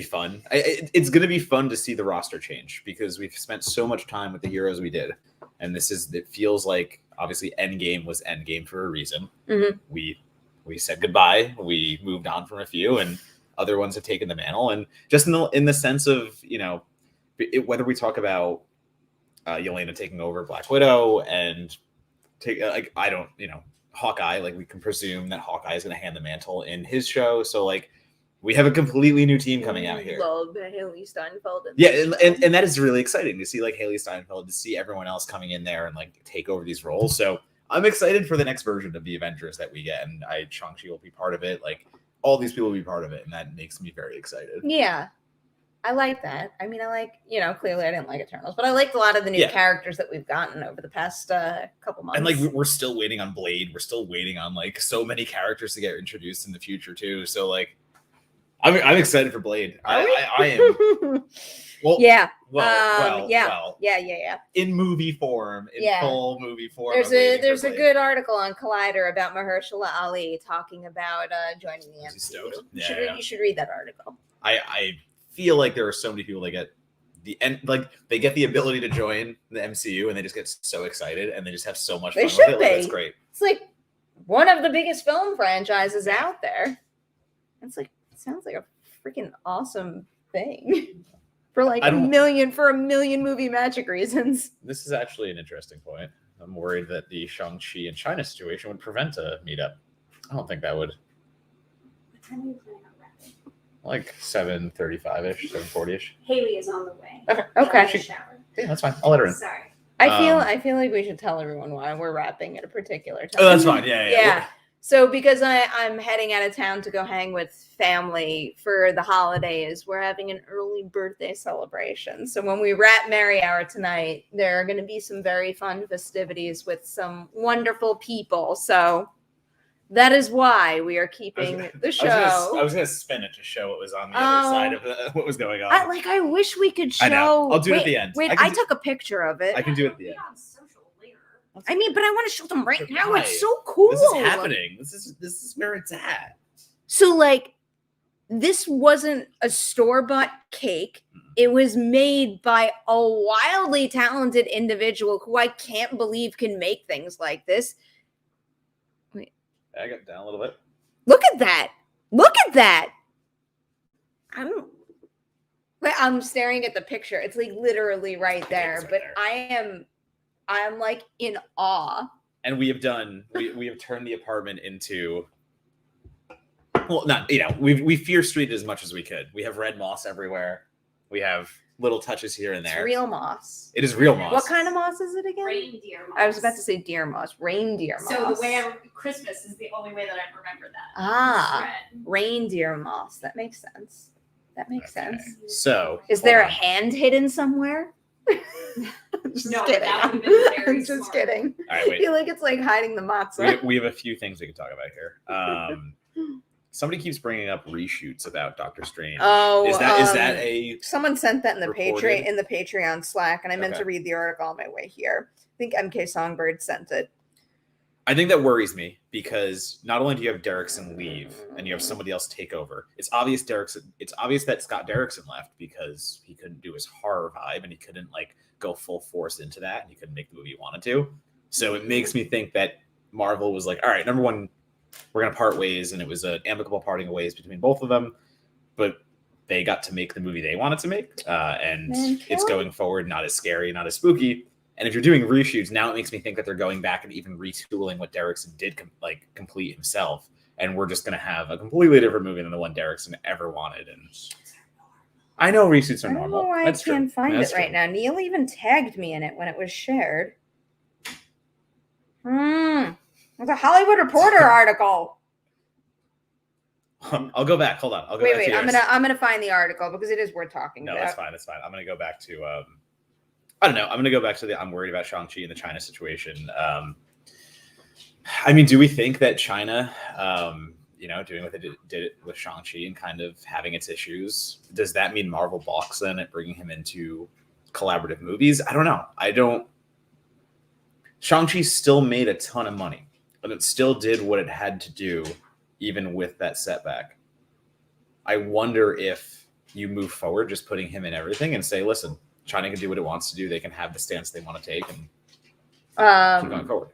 fun. It's going to be fun to see the roster change because we've spent so much time with the heroes we did. And it feels like obviously Endgame was Endgame for a reason. Mm-hmm. We said goodbye. We moved on from a few and other ones have taken the mantle. And just in the sense of, whether we talk about Yelena taking over Black Widow and Hawkeye, like we can presume that Hawkeye is going to hand the mantle in his show. So like we have a completely new team coming out here. Love Haley Steinfeld. And that is really exciting to see like Haley Steinfeld, to see everyone else coming in there and like take over these roles. So I'm excited for the next version of the Avengers that we get. And Shang-Chi will be part of it. Like all these people will be part of it. And that makes me very excited. Yeah. I like that. I mean, I like, clearly I didn't like Eternals, but I liked a lot of the new characters that we've gotten over the past couple months. And like we're still waiting on Blade. We're still waiting on like so many characters to get introduced in the future too. So like, I'm excited for Blade. I am. Well, yeah. Well. In movie form, full movie form. There's a good article on Collider about Mahershala Ali talking about joining the MCU. You should read that article. I feel like there are so many people that get they get the ability to join the MCU and they just get so excited and they just have so much fun with it. Like, that's great. It's like one of the biggest film franchises out there. It's like, it sounds like a freaking awesome thing for like a million movie magic reasons. This is actually an interesting point. I'm worried that the Shang-Chi and China situation would prevent a meetup. I don't think that would. What time are you planning on wrapping? Like 7:35-ish, 7:40-ish. Haley is on the way. Okay. Yeah, that's fine. I'll let her in. Sorry. I feel like we should tell everyone why we're wrapping at a particular time. Oh, that's fine. Yeah. So because I'm heading out of town to go hang with family for the holidays, we're having an early birthday celebration. So when we wrap Merri Hour tonight, there are going to be some very fun festivities with some wonderful people. So that is why we are keeping the show. I was going to spin it to show what was on the other side of what was going on. I wish we could show. I know. I'll do it at the end. Wait, I took a picture of it. I can do it at the end. I mean, but I want to show them right now. It's so cool. This is happening. This is where it's at. So, like, this wasn't a store-bought cake. It was made by a wildly talented individual who I can't believe can make things like this. Wait. I got down a little bit. Look at that. Look at that. I'm staring at the picture. It's like literally right there. But I'm like in awe. And we have turned the apartment into, well, not, we Fear Street as much as we could. We have red moss everywhere. We have little touches here and there. It's real moss. It is real moss. What kind of moss is it again? Reindeer moss. I was about to say deer moss. Reindeer moss. So the way Christmas is the only way that I remember that. Reindeer moss. That makes sense. Sense. So is there a hand hidden somewhere? Just kidding. I'm just kidding. All right, wait. I feel like it's like hiding the matzah. We have a few things we can talk about here. Somebody keeps bringing up reshoots about Doctor Strange. Oh, is that a? Someone sent that in the Patreon Slack, and I meant to read the article on my way here. I think MK Songbird sent it. I think that worries me because not only do you have Derrickson leave and you have somebody else take over, it's obvious that Scott Derrickson left because he couldn't do his horror vibe and he couldn't like go full force into that and he couldn't make the movie he wanted to. So it makes me think that Marvel was like, all right, number one, we're going to part ways, and it was an amicable parting of ways between both of them, but they got to make the movie they wanted to make, and it's going forward, not as scary, not as spooky. And if you're doing reshoots, now it makes me think that they're going back and even retooling what Derrickson did complete himself. And we're just going to have a completely different movie than the one Derrickson ever wanted. And I know reshoots are normal. Oh, I can't find it right now. Neil even tagged me in it when it was shared. It's a Hollywood Reporter article. I'll go back. Hold on. I'll go back. Wait. I'm gonna find the article because it is worth talking about. No, that's fine. That's fine. I'm gonna go back to I don't know. I'm going to go back to I'm worried about Shang-Chi and the China situation. I mean, do we think that China, doing what they did it with Shang-Chi and kind of having its issues, does that mean Marvel balks then at bringing him into collaborative movies? I don't know. Shang-Chi still made a ton of money, but it still did what it had to do, even with that setback. I wonder if you move forward just putting him in everything and say, listen, China can do what it wants to do. They can have the stance they want to take and keep going forward.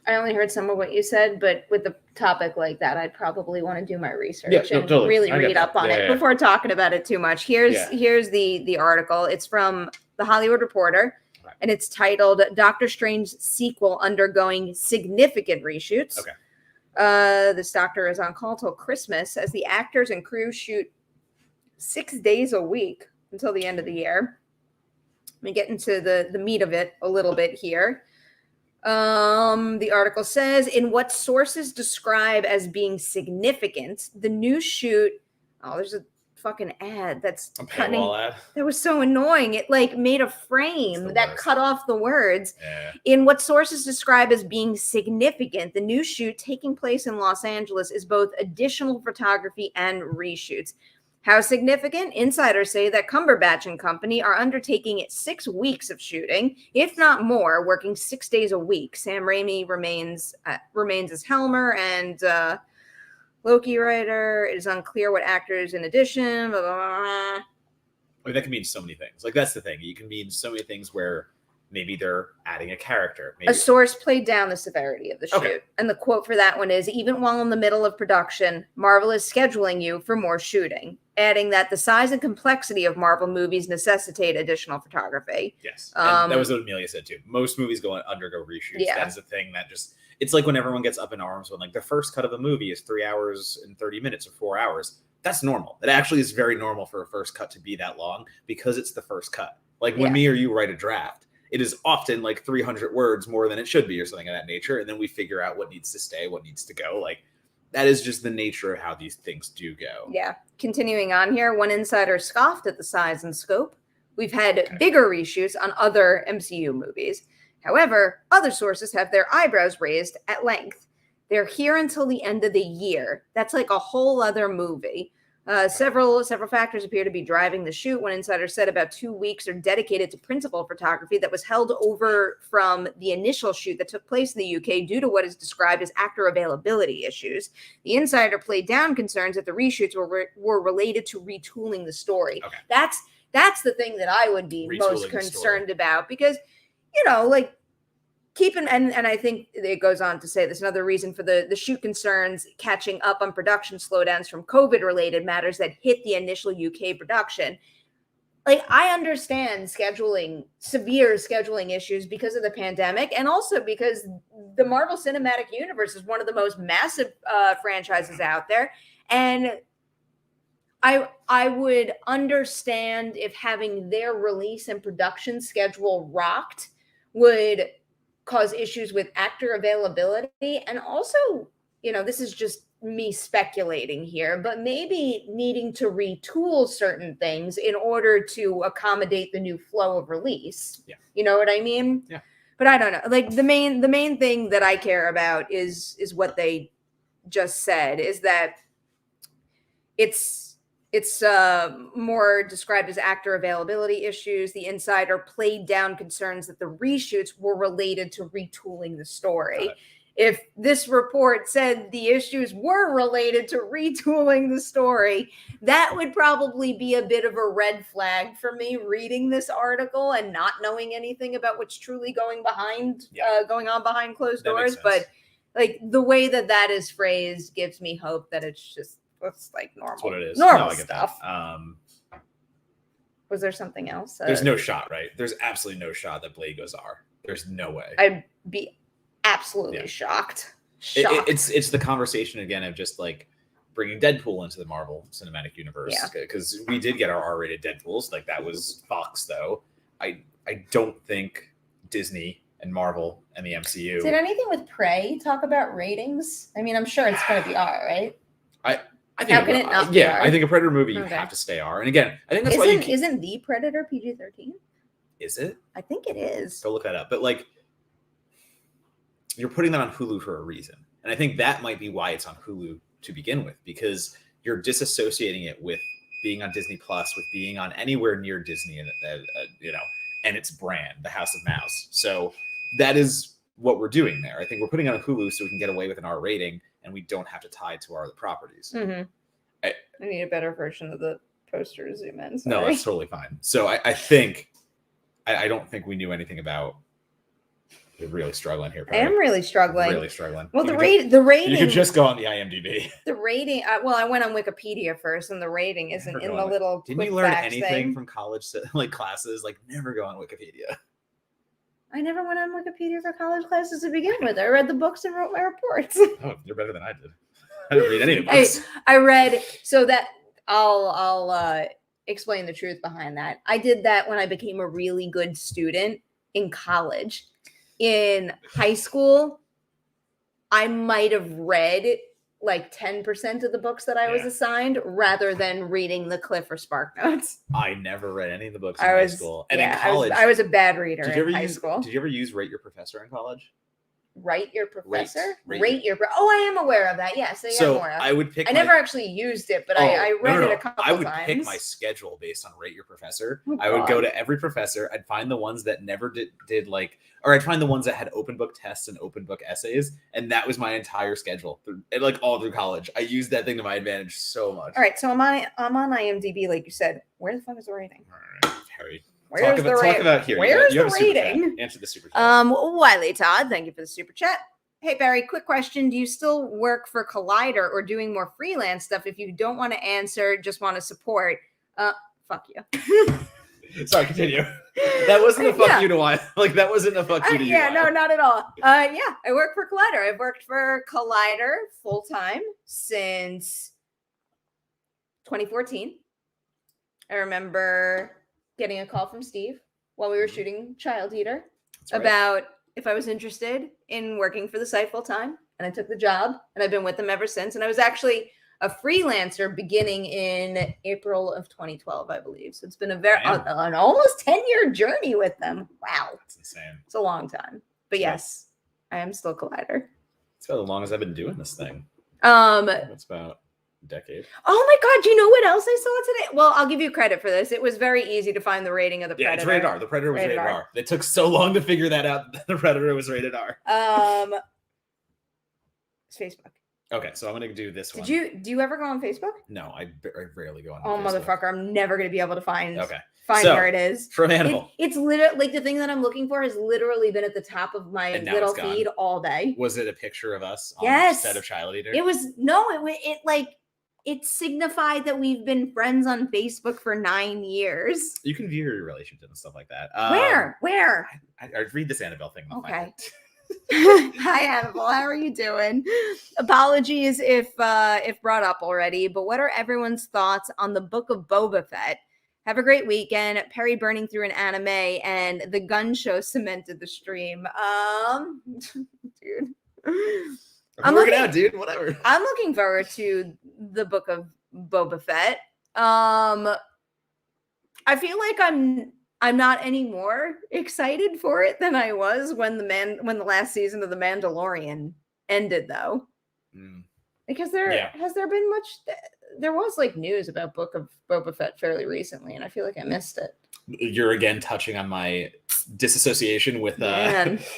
I only heard some of what you said, but with a topic like that, I'd probably want to do my research and really read up on it before talking about it too much. Here's the article. It's from the Hollywood Reporter, and it's titled "Doctor Strange Sequel Undergoing Significant Reshoots." Okay. This doctor is on call till Christmas as the actors and crew shoot 6 days a week until the end of the year. Let me get into the meat of it a little bit here. The article says, in what sources describe as being significant, the new shoot, there's a fucking ad that's A cutting. paywall ad. That was so annoying. It like made a frame that worst. cut off the words. Yeah. In what sources describe as being significant, the new shoot taking place in Los Angeles is both additional photography and reshoots. How significant? Insiders say that Cumberbatch and company are undertaking 6 weeks of shooting, if not more, working 6 days a week. Sam Raimi remains as Helmer, and Loki writer. It is unclear what actors in addition. Blah, blah, blah, blah. I mean, that can mean so many things. Like, that's the thing. You can mean so many things where maybe they're adding a character. Maybe. A source played down the severity of the shoot. Okay. And the quote for that one is, even while in the middle of production, Marvel is scheduling you for more shooting, adding that the size and complexity of Marvel movies necessitate additional photography. Yes. And that was what Amelia said too. Most movies undergo reshoots. Yeah. That is a thing that just, it's like when everyone gets up in arms when like the first cut of a movie is 3 hours and 30 minutes or 4 hours. That's normal. It actually is very normal for a first cut to be that long because it's the first cut. Like when me or you write a draft, it is often like 300 words more than it should be or something of that nature. And then we figure out what needs to stay, what needs to go. Like that is just the nature of how these things do go. Yeah. Continuing on here, one insider scoffed at the size and scope. We've had bigger reshoots on other MCU movies. However, other sources have their eyebrows raised at length. They're here until the end of the year. That's like a whole other movie. Several factors appear to be driving the shoot. One insider said about 2 weeks are dedicated to principal photography that was held over from the initial shoot that took place in the UK due to what is described as actor availability issues. The insider played down concerns that the reshoots were related to retooling the story. Okay. That's the thing that I would be most concerned about because, like, and I think it goes on to say there's another reason for the shoot concerns catching up on production slowdowns from COVID-related matters that hit the initial UK production. Like, I understand severe scheduling issues because of the pandemic, and also because the Marvel Cinematic Universe is one of the most massive franchises out there. And I would understand if having their release and production schedule rocked would cause issues with actor availability. And also, this is just me speculating here, but maybe needing to retool certain things in order to accommodate the new flow of release. Yeah. You know what I mean? Yeah. But I don't know. Like the main thing that I care about is what they just said, is that it's more described as actor availability issues. The insider played down concerns that the reshoots were related to retooling the story. If this report said the issues were related to retooling the story, that would probably be a bit of a red flag for me reading this article and not knowing anything about what's truly going on behind closed doors. But like the way that is phrased gives me hope that it's like normal. That's what it is. Normal I get stuff. That. Was there something else? There's no shot, right? There's absolutely no shot that Blade goes R. There's no way. I'd be absolutely shocked. It's the conversation again of just like bringing Deadpool into the Marvel Cinematic Universe, because we did get our R-rated Deadpools. Like that was Fox, though. I don't think Disney and Marvel and the MCU. Did anything with Prey talk about ratings? I mean, I'm sure it's going to be R, right? I think How can it not be R? I think a Predator movie you have to stay R. And again, I think that's why isn't the Predator PG-13? Is it? I think it is. Go look that up. But like, you're putting that on Hulu for a reason, and I think that might be why it's on Hulu to begin with, because you're disassociating it with being on Disney Plus, with being on anywhere near Disney, and and its brand, the House of Mouse. So that is what we're doing there. I think we're putting it on Hulu so we can get away with an R rating, and we don't have to tie it to our other properties. Mm-hmm. I need a better version of the poster to zoom in. No, that's totally fine. So I think I don't think we knew anything about. You're really struggling here, Perri. I am really struggling. Really struggling. Well, the rating. You could just go on the IMDb. The rating. I went on Wikipedia first, and the rating isn't in the little. Didn't you learn anything from college classes? Like, never go on Wikipedia. I never went on Wikipedia for college classes to begin with. I read the books and wrote my reports. Oh, you're better than I did. I didn't read any of the books. I read, so that I'll explain the truth behind that. I did that when I became a really good student in college. In high school, I might have read like 10% of the books that I was assigned rather than reading the Cliff or Spark Notes. I never read any of the books in high school. And in college, I was a bad reader in high school. Did you ever use Rate Your Professor in college? Write your professor? Rate your Oh, I am aware of that. Yes. So I would pick. I never actually used it, but I read it a couple times. I would pick my schedule based on Rate Your Professor. I would go to every professor. I'd find the ones that never did like, or I'd find the ones that had open book tests and open book essays, and that was my entire schedule, like all through college. I used that thing to my advantage so much. All right, so I'm on IMDb, like you said. Where the fuck is the rating? All right, Perri. Where's the rating? Talk about here. Where's the rating? Answer the super chat. Wiley Todd, thank you for the super chat. Hey, Barry, quick question. Do you still work for Collider or doing more freelance stuff? If you don't want to answer, just want to support, fuck you. Sorry, continue. That wasn't a fuck you to why. Like, that wasn't a fuck you to you. Yeah, no, not at all. I work for Collider. I've worked for Collider full-time since 2014. I remember getting a call from Steve while we were shooting Child Eater about if I was interested in working for the site full time, and I took the job, and I've been with them ever since. And I was actually a freelancer beginning in April of 2012, I believe. So it's been an almost 10-year journey with them. Wow, that's insane. It's a long time, but yes, I am still Collider. It's about as long as I've been doing this thing. It's about decade. Oh my god, you know what else I saw today? Well, I'll give you credit for this. It was very easy to find the rating of the Predator. It's rated R. The Predator was rated R. It took so long to figure that out that the Predator was rated R. It's Facebook. Okay, so I'm gonna do this one. Do you ever go on Facebook? No, I rarely go on Facebook. Motherfucker, I'm never gonna be able to find where it is. From Hannibal. It's literally like the thing that I'm looking for has literally been at the top of my little feed all day. Was it a picture of us on the set of Child Eater? It signified that we've been friends on Facebook for 9 years. You can view your relationship and stuff like that. Where? I read this Annabelle thing. Okay. Hi, Annabelle. How are you doing? Apologies if brought up already, but what are everyone's thoughts on the Book of Boba Fett? Have a great weekend. Perri burning through an anime and the gun show cemented the stream. Dude. I'm working out, dude. Whatever. I'm looking forward to the Book of Boba Fett. I feel like I'm not any more excited for it than I was when the last season of The Mandalorian ended, though. Because has there been much? There was like news about Book of Boba Fett fairly recently, and I feel like I missed it. You're again touching on my disassociation with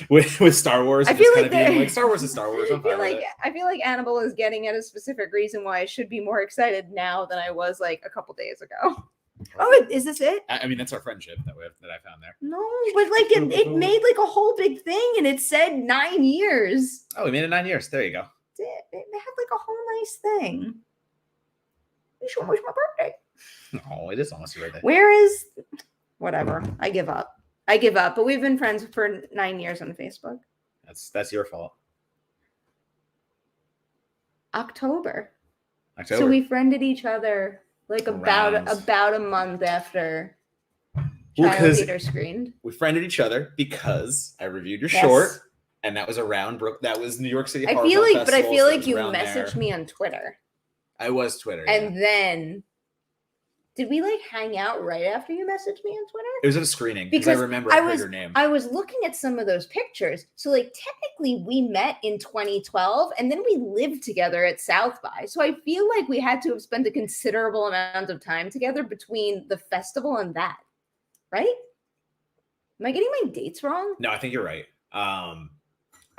with Star Wars. I feel like being like Star Wars is Star Wars. I feel like Annabelle is getting at a specific reason why I should be more excited now than I was like a couple days ago. Oh, is this it? I mean, that's our friendship that I found there. No, but like it made like a whole big thing, and it said 9 years. Oh, we made it 9 years. There you go. It had like a whole nice thing. You should wish my birthday. Oh, it is almost your birthday. Where is? Whatever. I give up. But we've been friends for 9 years on Facebook. That's your fault. October. So we friended each other like about a month after Child Eater screened. We friended each other because I reviewed your short, and that was around that was New York City. I feel like you messaged me on Twitter. I was Twitter. And then did we like hang out right after you messaged me on Twitter? It was at a screening because I remember I heard your name. I was looking at some of those pictures. So like technically we met in 2012 and then we lived together at South by. So I feel like we had to have spent a considerable amount of time together between the festival and that. Right? Am I getting my dates wrong? No, I think you're right.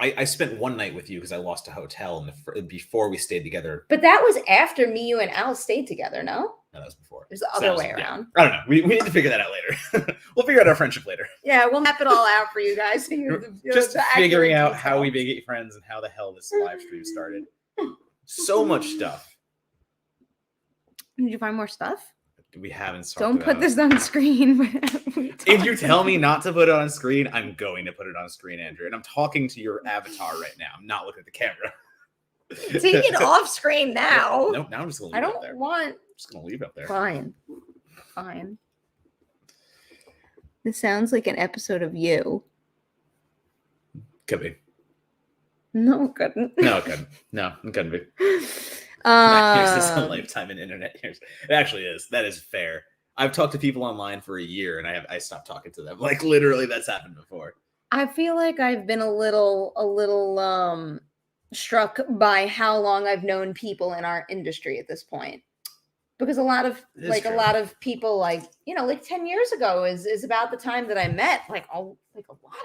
I spent one night with you because I lost a hotel before we stayed together. But that was after me, you, and Al stayed together, no? No, that was before. It was the other way around. I don't know. We need to figure that out later. We'll figure out our friendship later. Yeah, we'll map it all out for you guys. Just figuring out how we get friends and how the hell this live stream started. So much stuff. Did you find more stuff? We haven't. Don't put this on screen. If you tell me not to put it on screen, I'm going to put it on screen, Andrew. And I'm talking to your avatar right now. I'm not looking at the camera. Take it off screen now. No, now I'm just going to leave it up there. I'm just going to leave it up there. Fine. This sounds like an episode of You. Could be. No, it couldn't. No, it couldn't. No, it couldn't be. 9 years is a lifetime in internet years. It actually is. That is fair. I've talked to people online for a year, and I stopped talking to them. Like literally, that's happened before. I feel like I've been a little struck by how long I've known people in our industry at this point. Because a lot of people, like, you know, like 10 years ago is about the time that I met like a lot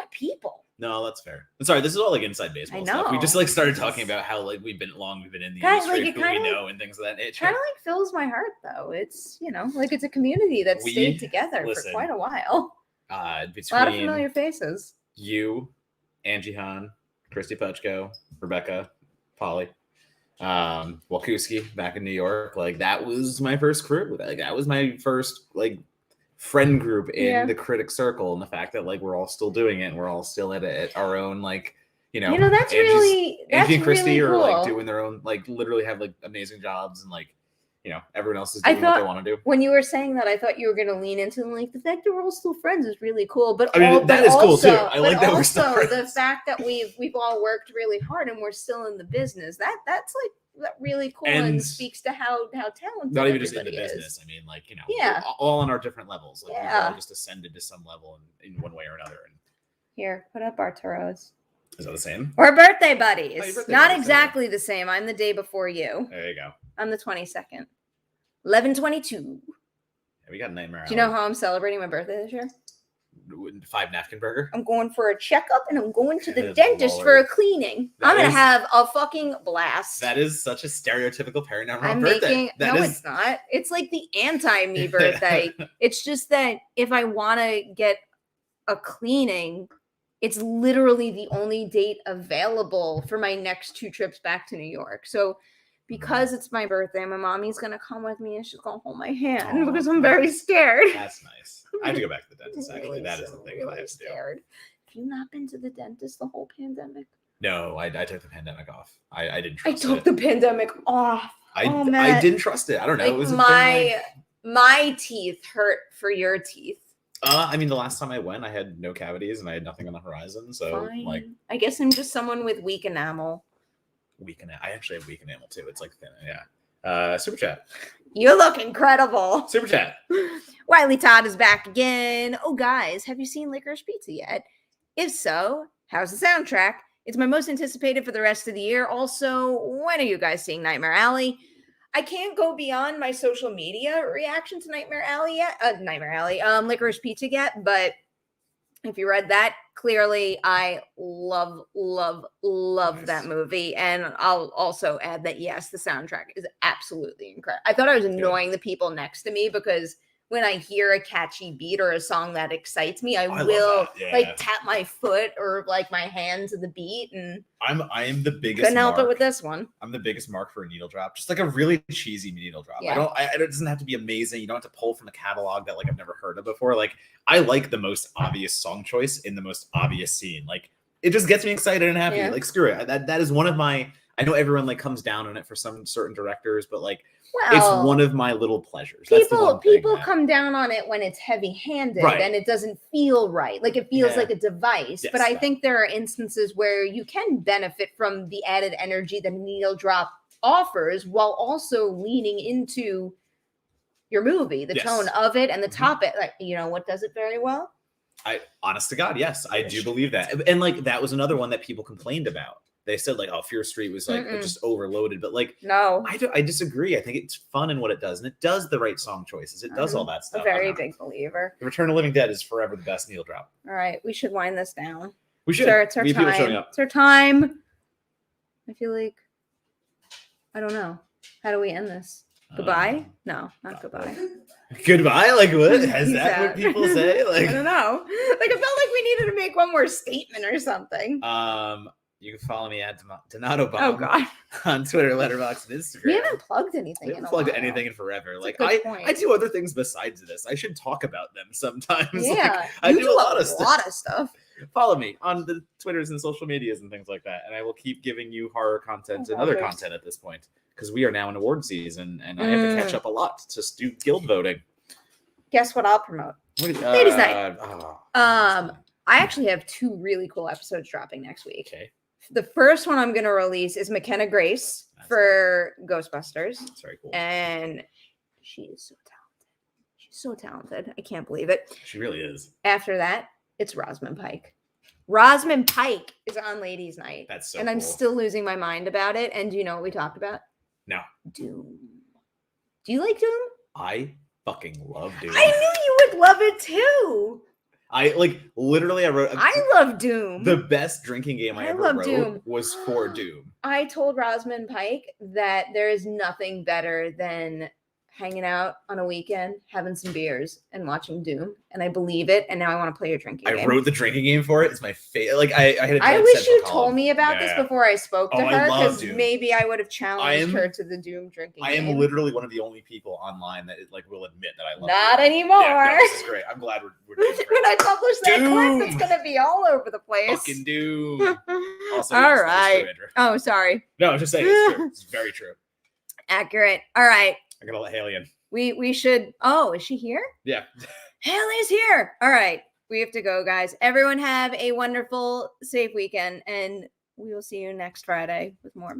of people. No, that's fair. I'm sorry, this is all like inside baseball stuff. We just like started talking about how like we've been in the industry, who we know, and things of that nature. Kind of like fills my heart though. It's, you know, like it's a community that stayed together for quite a while. Between a lot of familiar faces. You, Angie Hahn, Christy Puchko, Rebecca, Polly, Walkuski back in New York. Like that was my first crew. Like that was my first like friend group in the critic circle, and the fact that like we're all still doing it and we're all still at our own like that's Angie and Christy really cool. are like doing their own like literally have like amazing jobs, and like everyone else is doing what they want to do. When you were saying that, I thought you were going to lean into like the fact that we're all still friends is really cool. But I mean, that is cool too. I like that we're still friends. The fact that we've all worked really hard and we're still in the business, that's like that really cool and speaks to how talented. Not even just in the business. I mean, like all on our different levels. Like we've all just ascended to some level in one way or another. And here, put up Arturo's. Is that the same? We're birthday buddies. Not exactly the same. I'm the day before you. There you go. I'm the 22nd. 11/22. Yeah, we got Nightmare. Do you know how I'm celebrating my birthday this year? 5 napkin burger. I'm going for a checkup and I'm going to the dentist for a cleaning. I'm going to have a fucking blast. That is such a stereotypill Perri birthday. It's not. It's like the anti-me birthday. It's just that if I want to get a cleaning, it's literally the only date available for my next 2 trips back to New York. So because it's my birthday, my mommy's going to come with me and she's going to hold my hand because I'm very scared. That's nice. I have to go back to the dentist, actually. That is the thing that I have to do. Have you not been to the dentist the whole pandemic? No, I took the pandemic off. I didn't trust it. I took the pandemic off. I didn't trust it. I don't know. Like it was my teeth hurt for your teeth. I mean, the last time I went, I had no cavities and I had nothing on the horizon. So, like, I guess I'm just someone with weak enamel. I actually have weak enamel too. It's like thin. Yeah. Super chat. You look incredible. Super chat. Wiley Todd is back again. Oh, guys, have you seen Licorice Pizza yet? If so, how's the soundtrack? It's my most anticipated for the rest of the year. Also, when are you guys seeing Nightmare Alley? I can't go beyond my social media reaction to Nightmare Alley yet. Licorice Pizza yet, but if you read that, clearly I love that movie. And I'll also add that, yes, the soundtrack is absolutely incredible. I thought I was annoying the people next to me because when I hear a catchy beat or a song that excites me, I will tap my foot or like my hand to the beat. And I am the biggest. Couldn't help it with this one. I'm the biggest mark for a needle drop, just like a really cheesy needle drop. Yeah. It doesn't have to be amazing. You don't have to pull from a catalog that like I've never heard of before. Like I like the most obvious song choice in the most obvious scene. Like it just gets me excited and happy. Yeah. Like screw it. That is one of my. I know everyone like comes down on it for some certain directors, but like it's one of my little pleasures. People come down on it when it's heavy-handed and it doesn't feel right. Like it feels like a device. Yes, but I think there are instances where you can benefit from the added energy that a needle drop offers while also leaning into your movie, the tone of it and the topic. Like, you know what does it very well? Honest to God, yes, I do believe that. And like that was another one that people complained about. They said like, oh, Fear Street was like just overloaded, but like, no, I disagree. I think it's fun in what it does, and it does the right song choices. It does all that stuff. A very big believer. The Return of the Living Dead is forever the best needle drop. All right, we should wind this down. We should. It's our time. It's our time. I feel like I don't know. How do we end this? Goodbye? No, not goodbye. Goodbye? Like what? Is that what people say? Like I don't know. Like I felt like we needed to make one more statement or something. You can follow me at Donato Bomb. Oh God. On Twitter, Letterboxd, and Instagram. We haven't plugged anything. We haven't plugged anything in forever. Like I do other things besides this. I should talk about them sometimes. Yeah, like, I do a lot of stuff. Follow me on the Twitters and social medias and things like that, and I will keep giving you horror content and other content at this point because we are now in award season, and I have to catch up a lot to do guild voting. Guess what I'll promote? Ladies' Night. I actually have 2 really cool episodes dropping next week. Okay. The first one I'm going to release is McKenna Grace for Ghostbusters. That's very cool. And she is so talented. She's so talented. I can't believe it. She really is. After that, it's Rosamund Pike. Rosamund Pike is on Ladies' Night. That's so And I'm still losing my mind about it. And do you know what we talked about? No. Doom. Do you like Doom? I fucking love Doom. I knew you would love it too. I wrote. I love Doom. The best drinking game I ever wrote Doom. was for Doom. I told Rosamund Pike that there is nothing better than hanging out on a weekend, having some beers, and watching Doom. And I believe it. And now I want to play your drinking game. I wrote the drinking game for it. It's my favorite. Like I had. I wish you told me about this before I spoke to her, because maybe I would have challenged her to the Doom drinking game. I am literally one of the only people online that will admit that I love Not Doom. anymore. Yeah, no, this is great. I'm glad we're doing great. When I publish that Doom! clip, it's gonna be all over the place. Fucking Doom. Also, all yes, right. True, oh, sorry. No, I'm just saying it's true. It's very true. Accurate. All right. I'm gonna let Haley in. We should. Oh, is she here? Yeah. Haley's here. All right. We have to go, guys. Everyone have a wonderful, safe weekend, and we will see you next Friday with more.